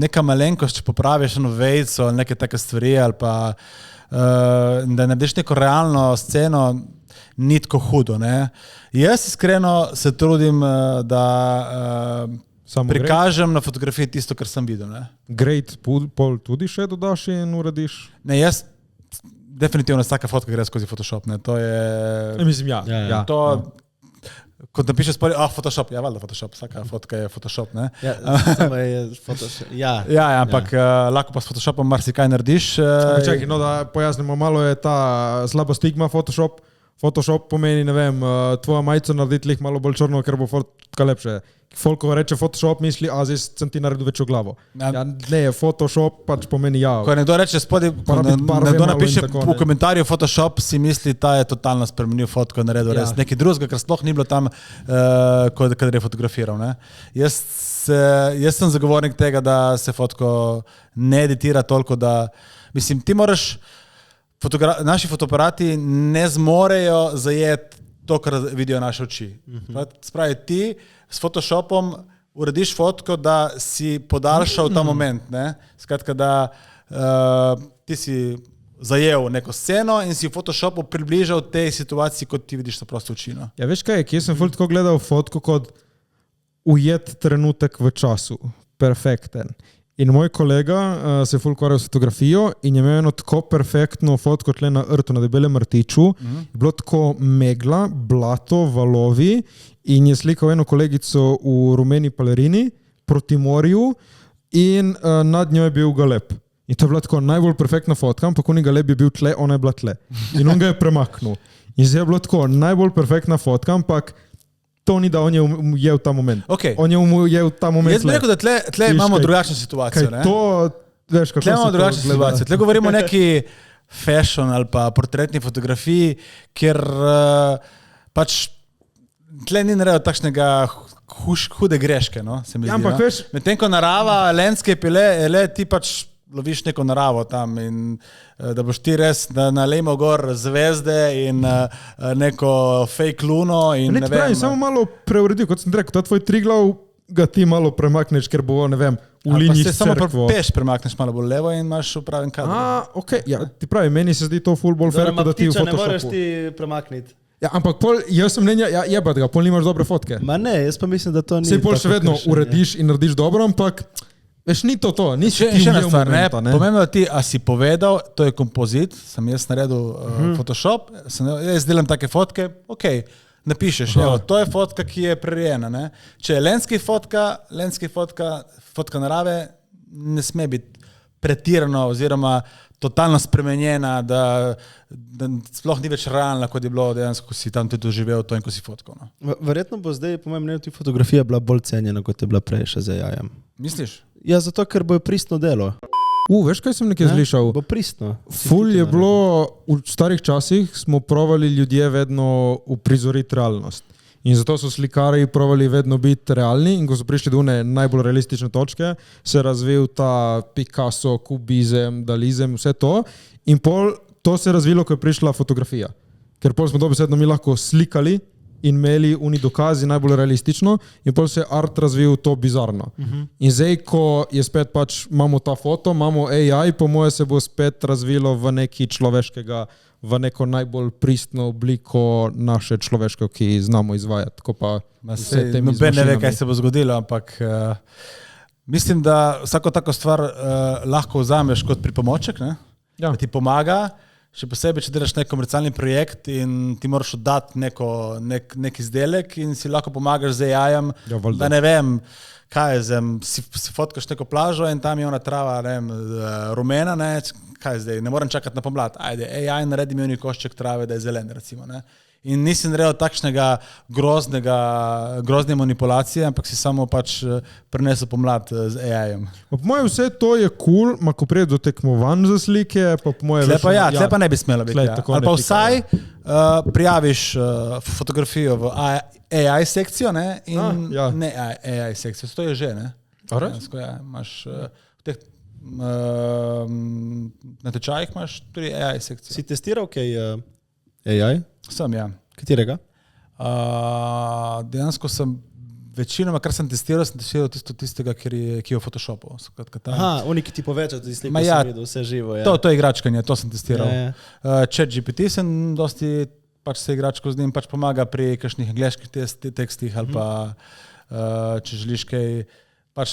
Neka malenkost, če popraviš eno vejco ali neke take stvari, ali pa da narediš neko realno sceno, ni tako hudo, ne? Jaz iskreno se trudim, da prikažem na fotografiji tisto, kar sem videl, ne? Great pol tudi še dodaš in urediš? Ne, jaz definitivno vsaka fotka gre skozi Photoshop, ne? To je... Mislim, ja. To, kot napišeš spori, Photoshop, ja, valjda Photoshop, vsaka fotka je Photoshop, ne? Samo je Photoshop, Ja, ampak lahko pa s Photoshopom marsikaj narediš. Čakaj, no da pojasnimo, malo je ta slaba stigma Photoshop. Photoshop pomeni, ne vem, tvoja majico narediti lih malo bolj črno, ker bo fotka lepše. Folk, ko reče Photoshop, misli, zdaj sem ti naredil večjo glavo. Ja, ne, Photoshop pač pomeni ja. Ko nekdo reče spodaj, nekdo napiše v komentarju Photoshop, si misli, ta je totalno spremenil fotko, naredil res nekaj drugega, ker sploh ni bilo tam, kadar je fotografiral. Ne? Jaz sem zagovornik tega, da se fotko ne editira toliko, da, mislim, ti moraš, naši fotoaparati ne zmorejo zajeti to, kar vidijo naše oči. Spravi, ti s Photoshopom urediš fotko, da si podaljšal ta moment. Ne? Skratka, da ti si zajel neko sceno in si v Photoshopu približal tej situaciji, kot ti vidiš to prosto oči. No? Ja, veš kaj, jaz sem tako gledal fotko kot ujet trenutek v času. perfekten. In moj kolega se je ful ukvarjal s fotografijo in je imel eno tako perfektno fotko tle na rtu, na debelem rtiču. Je bilo tako megla, blato, valovi in je slikal eno kolegico v rumeni palerini proti morju in nad njo je bil galeb. In to je bila tako najbolj perfektna fotka, ampak on galeb je bil tle, ona je bila tle. In on ga je premaknil. In zdaj je bilo tako najbolj perfektna fotka, ampak to ni da on je ujel ta moment. Okay. On je ujel ta moment. Jaz bi rekel, da tle imamo drugačno situacijo. Kaj to, veš, kako tle imamo drugačno situacijo. Tle govorimo o neki fashion ali pa portretni fotografiji, kjer pač tle ni naredil takšnega hude greške, no, se mi zdi. Ampak veš, medtem ko narava, landscape je ti pač loviš neko naravo tam in da boš ti res nalejmo gor zvezde in neko fake luno in ne vem. Samo malo preuredil, kot sem rekel, ta tvoj Triglav ga ti malo premakneš, ker bo, ne vem, v liniji s cerkvo. Samo peš premakneš malo bolj levo in imaš v pravem kadru. Okej, ja, ti pravi, meni se zdi to ful bolj fair, kot da ti v Photoshopu. Ne moreš ti premakniti. Ja, ampak pol, jaz sem mnenja, jebat ga, pol nimaš dobre fotke. Ma ne, jaz pa mislim, da to ni. Sej pol še vedno urediš in narediš dobro, ampak veš, ni to. Nisi ti še ena stvar, momenta, ne? Pomembno, da ti, a si povedal, to je kompozit, sem jaz naredil Photoshop, jaz delam take fotke, okej, napišeš, evo, to je fotka, ki je prerejena, ne? Če je lenski fotka narave, ne sme biti pretirano oziroma totalno spremenjena, da sploh ni več realna, kot je bilo dejansko, ko si tam tudi doživel to in ko si fotkal. No. Verjetno bo zdaj, po mojem mnenju, ti fotografija bila bolj cenjena, kot je bila prej še z AI-jem. Misliš? Ja, zato, ker bo pristno delo. Veš, kaj sem nekaj slišal? Bo pristno. Ful je bilo, v starih časih smo provali ljudje vedno uprizoriti realnost. In zato so slikarji provali vedno biti realni in ko so prišli do najbolj realistične točke, se je razvil ta Picasso, kubizem, dalizem, vse to. In pol to se je razvilo, ko je prišla fotografija. Ker pol smo dobesedno mi lahko slikali in imeli uni dokazi najbolj realistično in pol se je art razvil to bizarno. In zdaj, ko je spet pač, imamo ta foto, imamo AI, po moje se bo spet razvilo v neki človeškega, v neko najbolj pristno obliko naše človeško, ki znamo izvajati. Ko pa noben ne ve, kaj se bo zgodilo, ampak mislim, da vsako tako stvar lahko vzameš kot pripomoček, ne? Ja. Da ti pomaga, še posebej, če delaš nek komercialni projekt in ti moraš oddati nek izdelek in si lahko pomagaš z AI-jem, ja, da ne vem, kaj je zdaj, si fotkaš neko plažo in tam je ona trava, ne vem, rumena, ne, kaj je zdaj, ne morem čakati na pomlad, ajde, AI naredi mi oni košček trave, da je zelen, recimo, ne. In nisi naredil takšnega grozne manipulacije, ampak si samo pač prinesel pomlad z AI-jem. Po moje vse to je cool, ko prije do tekmovanj za slike, pa po moje... Tle pa ne bi smelo biti. Ja. Ali pa vsaj prijaviš fotografijo v AI sekcijo, ne, in ne AI sekcijo. To je že, ne? Ja, imaš v teh natečajih imaš tudi AI sekcijo. Si testiral kaj AI? Sem, ja. Katerega? Dejansko sem večinoma, kar sem testiral tistega, ki je v Photoshopu. Oni, ki ti povečajo, tudi sliko sem videl, vse živo. Ja. To je igračkanje, to sem testiral. ChatGPT sem dosti, pač se igračko z njim pač pomaga pri kakšnih angleških tekstih ali pa, če želiš kaj, pač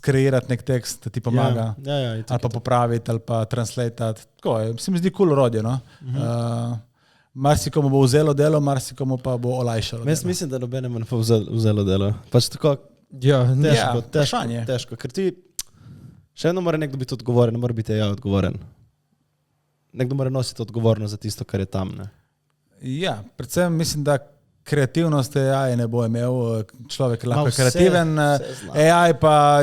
skreirati nek tekst, da ti pomaga. Ali pa popraviti, ali pa translatati. Tako je, se mi zdi cool orodje, no. Marsikomu bo vzelo delo, marsikomu pa bo olajšalo. Jaz mislim, da nobenemu ne bo vzelo delo. Pač tako težko, ker ti še eno mora nekdo biti odgovoren, ne mora biti ja odgovoren. Nekdo mora nositi odgovornost za tisto, kar je tam. Ne? Ja, predvsem mislim, da kreativnost AI ne bo imel, človek je lahko kreativen, AI pa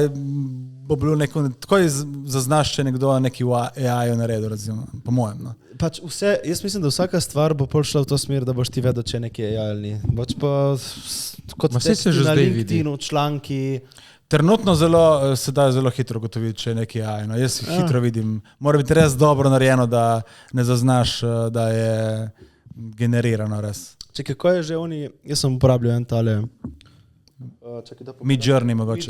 bo bilo neko, tako zaznaš, če nekdo neki v AI-ju naredil, recimo, po mojem. No. Pač vse, jaz mislim, da vsaka stvar bo šla v to smer, da boš ti vedel, če neki AI ali ni. Pač pa kot teksti na LinkedInu, članki. Trenutno se da zelo hitro gotoviti, če je neki AI. No. Jaz hitro vidim, mora biti res dobro narejeno, da ne zaznaš, da je generirano res. Čekaj, kako je že oni, jaz sem uporabljal en tale... Midjourney mogoče.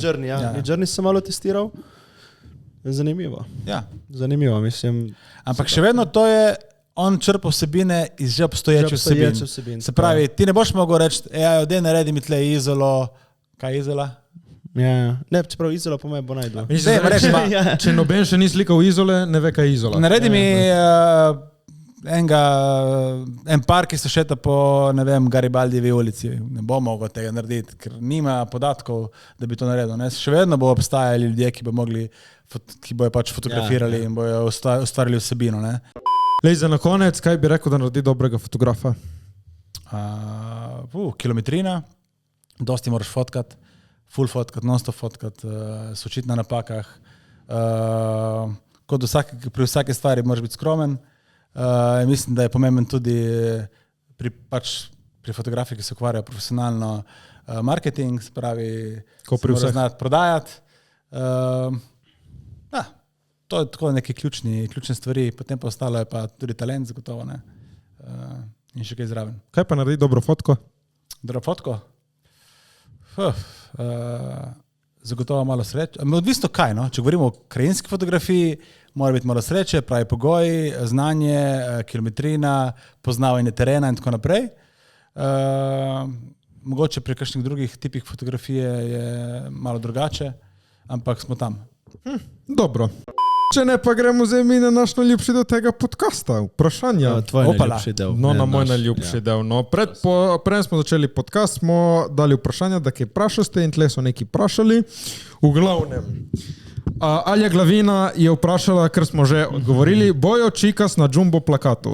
Midjourney sem malo testiral. Zanimivo. Ja. Zanimivo, mislim. Ampak še vedno to je, on črpa vsebine iz že obstoječih vsebin. Se pravi, ti ne boš mogel reči, odej naredi mi tle izolo, kaj je izola? Ja. Ne, čeprav Izola po meni bo najdel. Če noben še ni slikal Izole, ne ve, kaj je Izola. Naredi mi en par, ki se šeta po, ne vem, Garibaldijevi ulici. Ne bo mogel tega narediti, ker nima podatkov, da bi to naredil. Ne? Še vedno bo obstajali ljudje, ki bojo pač fotografirali in bojo ustvarili vsebino. Ne? Lej, za na konec, kaj bi rekel, da naredi dobrega fotografa? Kilometrina, dosti moraš fotkat, full fotkat, non-stop fotkat, sočiti na napakah. Kot pri vsake stvari moraš biti skromen. Mislim, da je pomemben tudi pri fotografih, ki se ukvarjajo profesionalno marketing, se pravi, mora znati prodajati. To je tako neke ključne stvari, potem pa ostalo je pa tudi talent zagotovo, ne? In še kaj zraven. Kaj pa naredi dobro fotko? Dobro fotko? Zagotovo malo sreče. Odvisno kaj, no? Če govorimo o krajinski fotografiji, mora biti malo sreče, pravi pogoji, znanje, kilometrina, poznavanje terena in tako naprej. Mogoče pri kakšnih drugih tipih fotografije je malo drugače, ampak smo tam. Dobro. Če ne, pa gremo zdaj mi na naš najljubši del tega podcasta. Vprašanja. Tvoj najljubši del. No, na moj najljubši del. No, preden smo začeli podcast, smo dali vprašanja, da kaj vprašaste in tle so neki vprašali. V glavnem. Alja Glavina je vprašala, ker smo že odgovorili, bojo čikas na jumbo plakatu.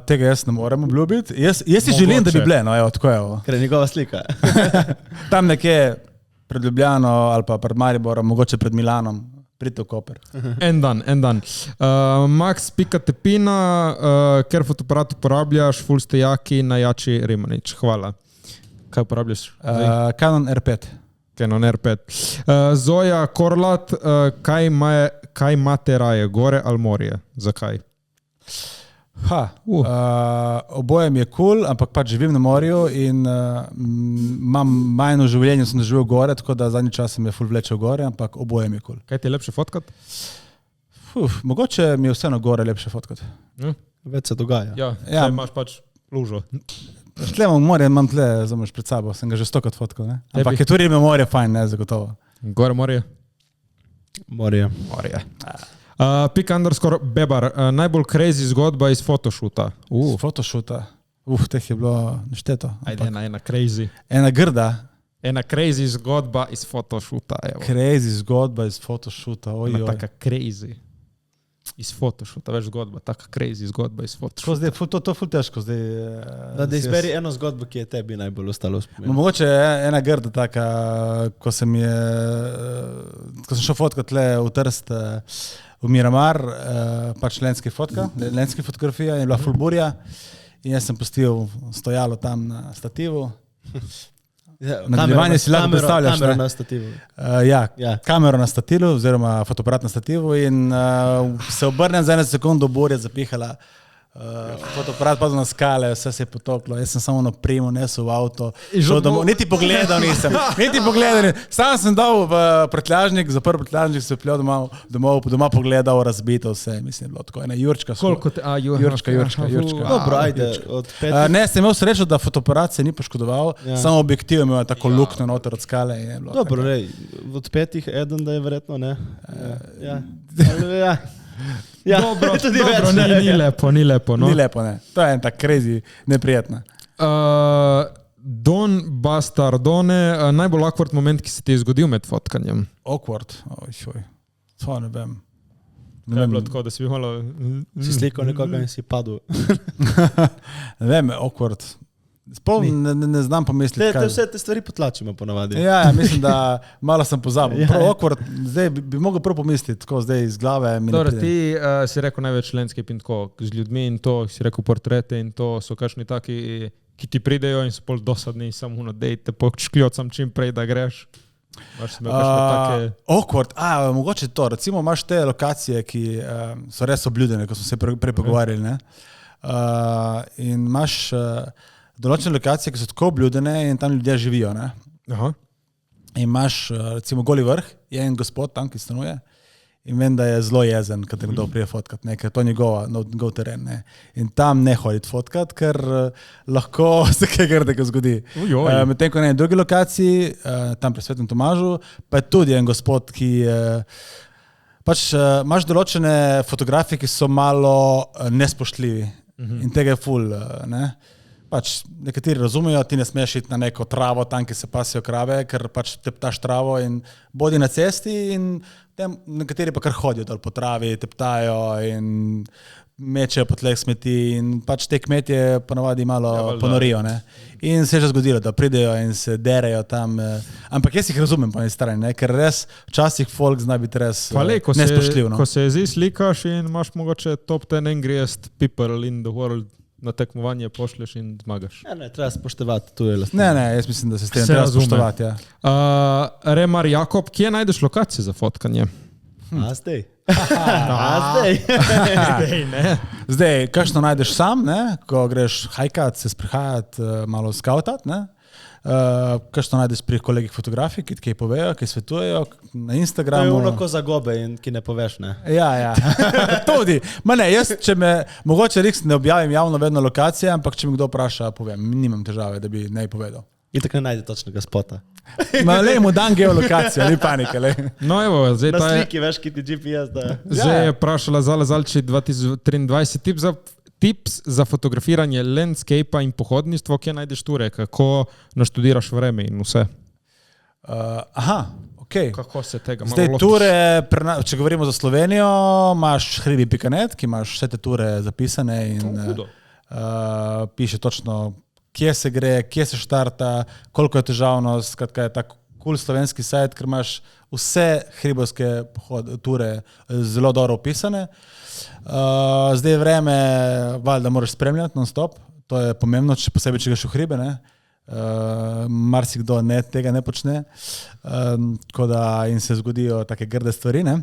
Tega jaz ne morem obljubiti. Jaz si želim, da bi bile, no, evo, tako je. Ker je njegova slika. Tam nekje pred Ljubljano ali pa pred Mariborom, mogoče pred Milanom. Pridite v Koper. En dan. Max Pika Tepina, ker fotoaparat uporabljaš, ful ste jaki, najjači Rimanič. Hvala. Kaj uporabljaš? Canon R5. Canon R5. Zoja Korlat, kaj imate raje, gore ali morje? Zakaj? Oboje mi je cool, ampak pač živim na morju in imam majno življenje, sem živel gore, tako da zadnji čas mi je ful vlečel gore, ampak oboje mi je cool. Kaj ti je lepše fotkat? Mogoče mi je vseeno gore lepše fotkat. Več se dogaja. Ja, imaš pač lužo. Tle imam morje, imam tle, zameš pred sabo, sem ga že 100krat fotkal, ne? Ampak je tudi ime morje fajn, ne, zagotovo. Gore morje? Morje. Pik_Bebar, najbolj crazy zgodba iz photoshoota. Iz photoshoota? Teh je bilo nešteto. Ajde, ena crazy. Ena grda. Ena crazy zgodba iz photoshoota. Crazy zgodba iz photoshoota, ojoj. Taka crazy. Iz photoshoota, veš zgodba, taka crazy zgodba iz photoshoota. To je ful težko zdaj. Da izberi eno zgodbo, ki je tebi najbolj ostalo spomin. Mogoče ena grda taka, ko sem šel fotkat tle v Trst, v Miramar, pač lenski fotografija in bila ful burja in jaz sem pustil stojalo tam na stativu. Nadaljevanje si lahko predstavljaš. Kamero na stativu. Kamero na stativu oziroma fotoaparat na stativu in se obrnem za eno sekundo, burja zapihala. Fotoaparat padel na skale, vse se je potoplo, jaz sem samo na primu, nesel v avto, šel domov, niti pogledal nisem, sam sem dal v prtljažnik, zaprl prtljažnik, se pljel domov pogledal, razbito vse, mislim, bilo tako, ena Jurčka. Koliko te, Jurčka. Dobro, ajde, od 5. Ne, sem imel srečo, da fotoaparat se ni poškodoval, samo objektiv je imel tako luknjo noter od skale. Dobro, od 5 eden, da je verjetno, ne? Dobro, ni lepo. No. Ni lepo, ne. To je en tak crazy, neprijetna. Don Bastardone, najbolj awkward moment, ki se ti je zgodil med fotkanjem? Awkward? To ne vem. Ne je bilo tako, da si bi malo... Si slikal nekoga in si padel. Ne vem, awkward. Ne znam pomisliti. Vse te stvari potlačimo ponavadi. Ja, mislim, da malo sem pozabil. Awkward, zdaj bi mogel prav pomisliti, tako zdaj iz glave. Ti si rekel največ landscape in tako, z ljudmi in to, si rekel portrete in to, so kakšni taki, ki ti pridejo in so pol dosadni, samo dejte, škljocam čim prej, da greš. Awkward, mogoče to, recimo imaš te lokacije, ki so res obljudene, ko smo se prej pogovarjali, ne? In imaš določene lokacije, ki so tako obljudene in tam ljudje živijo, ne? Aha. In imaš, recimo, Goli vrh, je en gospod tam, ki stanuje In vem, da je zelo jezen, kad te kdo prije fotkat, ne, ker to je njegov teren. Ne. In tam ne hoditi fotkat, ker lahko se kaj grdega zgodi. Medtem ko na drugi lokaciji, tam pri Svetem Tomažu, pa je tudi en gospod, ki pač imaš določene fotografije, ki so malo nespoštljivi. In tega je ful, ne. Pač nekateri razumejo, ti ne smeš iti na neko travo tam, ki se pasijo krave, ker pač teptaš travo in bodi na cesti in nekateri pa kar hodijo dol po travi, teptajo in mečejo po tleh smeti in pač te kmetje ponavadi malo ponorijo. Ne? In se je že zgodilo, da pridejo in se derejo tam. Ampak jaz jih razumem po eni strani, ker res včasih folk zna biti res nespoštljiv. Ko se zdaj slikaš in imaš mogoče top 10 angriest people in the world, na tekmovanje pošlješ in zmagaš. Ne, treba spoštovati tuje lastnine. Ne, jaz mislim, da se s tem treba spoštovati. Ja. Remar Jakob, kje najdeš lokacije za fotkanje? Zdaj. Zdaj, kakšno najdeš sam, ne? Ko greš hajkat, se sprehajati, malo skautat, ne? Kakšno najdeš pri kolegih fotografij, ki kaj povejo, ki svetujejo na Instagramu. To je ono za gobe in ki ne poveš, ne? Ja. Tudi. Ma ne, jaz, če mogoče ne objavim javno vedno lokacije, ampak če mi kdo vpraša, povem, nimam težave, da bi ne povedal. In tako ne najde točnega spota. Ma le, mu dan geolokacijo, ni panike, le. No evo, zdaj na sliki veš, ki ti GPS da. Zdaj je vprašala Zala Zalči 2023 tips za fotografiranje landscape in pohodništvo, kje najdeš ture, kako naštudiraš vreme in vse. Okay. Kako se tega malo zdaj, ture, če govorimo za Slovenijo, imaš hribi.net, ki imaš vse te ture zapisane in piše točno, kje se gre, kje se štarta, koliko je težavnost, skratka je tak cool slovenski sajt, ker imaš vse hribovske ture zelo dobro opisane. Zdaj je vreme, valjda moraš spremljati non-stop, to je pomembno, če posebej, če greš v hribe, ne. Marsikdo tega ne počne, tako da in se zgodijo take grde stvari, ne.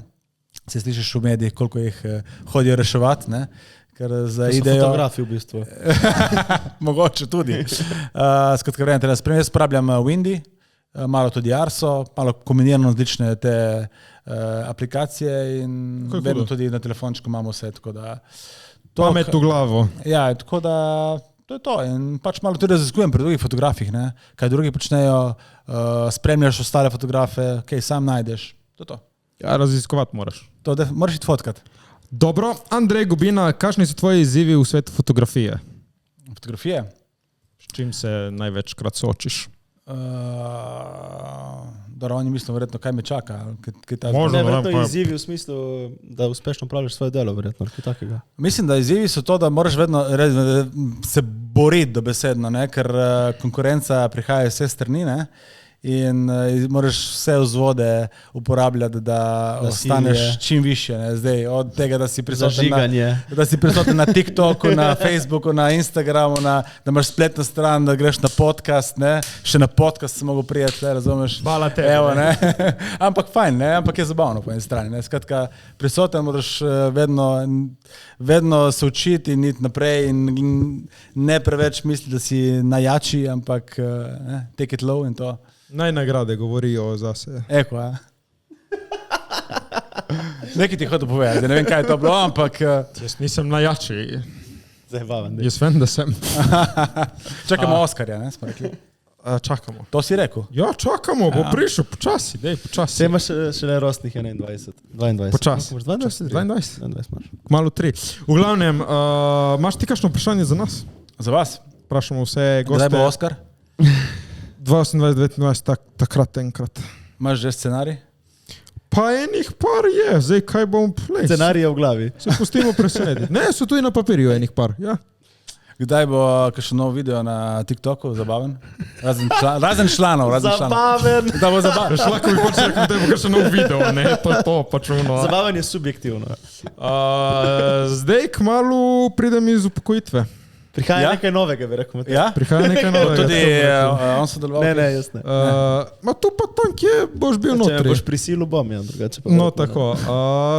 Se slišiš v medijih, koliko jih hodijo reševati, ne. Ker za idejo... fotografi v bistvu. Mogoče tudi. Skratka, vreme, teda spremljati, sprabljam Windy, malo tudi Arso, malo kombinirano različne te aplikacije in vedno tudi na telefončku imamo vse, tako da... Pamet v glavo. Ja, tako da to je to in pač malo tudi raziskujem pri drugih fotografih, ne, kaj drugi počnejo, spremljaš ostale fotografe, kaj sam najdeš, to je to. Ja, raziskovati moraš. To, da moraš iti fotkat. Dobro, Andrej Gubina, kakšni so tvoji izzivi v svetu fotografije? Fotografije? S čim se največkrat soočiš? Oni mislijo verjetno, kaj me čaka. Verjetno izzivi v smislu, da uspešno praviš svoje delo, verjetno, kaj takega. Mislim, da izzivi so to, da moraš vedno se boriti dobesedno, ne? Ker konkurenca prihaja iz vse strani, ne? In moraš vse vzvode uporabljati, da ostaneš čim više. Ne? Zdaj, od tega, da si prisoten na TikToku, na Facebooku, na Instagramu, da imaš spletno stran, da greš na podcast, ne? Še na podcast si mogel prijeti, razumeš? Hvala tebi. Evo, ne? Ampak fajn, ne? Ampak je zabavno po eni strani. Ne? Skratka, prisoten moraš vedno se učiti in iti naprej in ne preveč misliti, da si najjači, ampak take it low in to. Naj nagrade govorijo zase. Eko, ja. Nekaj ti hotel povedati, da ne vem, kaj je to bilo, ampak... Jaz nisem najjači. Zabaven. Jaz vem, da sem. Čakamo Oskarja, ne, smo rekli. Čakamo. To si rekel? Ja, čakamo, bo prišel, počasi, dej, počasi. Se imaš šele rostnih 22. Počasi. 22 Kmalu 3. V glavnem, imaš ti kakšno vprašanje za nas? Za vas? Vprašamo vse goste. Kdaj bo Oskar? 28-29, takrat enkrat. Imaš že scenarij? Pa enih par je, zdaj kaj bom plesal. Scenarij je v glavi. Se pustimo presenetiti. Ne, so tudi na papirju enih par, ja. Kdaj bo kakšen nov video na TikToku, zabaven? Razen članov. Zabaven! Da bo zabaven. Lahko bi pač rekel, da bo kakšen nov video, ne, to je to pač ono. Zabaven je subjektivno. Zdaj kmalu pridem iz upokojitve. Prihaja nekaj novega, bi rekel. Ja? Prihaja nekaj novega. Tudi on sodeloval? Ne, jaz ne. Ma tu pa tam, kje boš bil notri. Če boš prisilu, bom, ja, drugače pa. No, tako.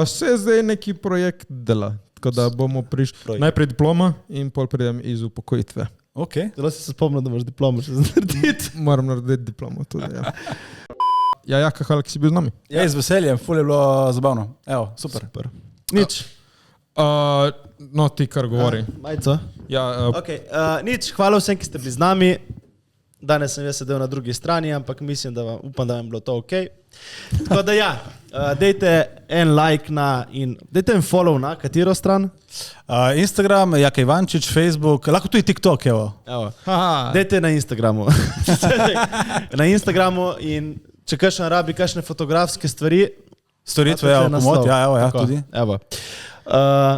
Se zdaj neki projekt dela, tako da bomo prišli. Najprej diploma in pol pridem iz upokojitve. Ok. Zelo si se spomnil, da imaš diplomo še narediti. Moram narediti diplomo tudi, ja. Jaka, hvala, ki si bil z nami. Ja, z veseljem, ful je bilo zabavno. Evo, super. Nič. No, ti kar govori. Majco. Ja, Okay, nič, hvala vsem, ki ste bili z nami. Danes sem jaz sedel na drugi strani, ampak mislim, upam, da vam je bilo to ok. Tako da ja, dejte en like dejte en follow na katero stran? Instagram, Jaka Ivančič, Facebook, lahko tudi TikTok, evo. Dejte na Instagramu. Na Instagramu in če kakšen rabi kakšne fotografske stvari, Storitve, evo, pomot, ja, evo, ja, tudi. Evo.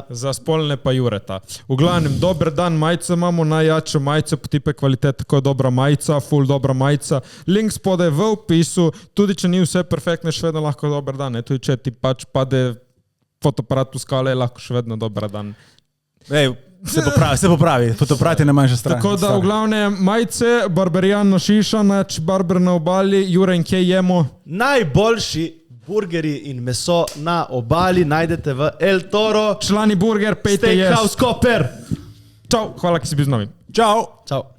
Za spolne pa Jureta. V glavnem, dober dan, majico imamo, najjačo majico, potipe kvalitet, tako dobra majica, full dobra majica. Link spodaj v opisu, tudi če ni vse perfektne, še vedno lahko dober dan. Tudi če ti pač pade fotoaparat v skale, je lahko še vedno dober dan. Ej, se popravi, fotoaparat je na manjša stran. Tako da v glavnem majice, Barberian na Šišanač, Barber na obali, Jure in kje jemo? Najboljši burgeri in meso na obali najdete v El Toro. Člani burger, pejte jesti. Steakhouse Koper. Čau, hvala, ki si bil z nami. Čau. Čau.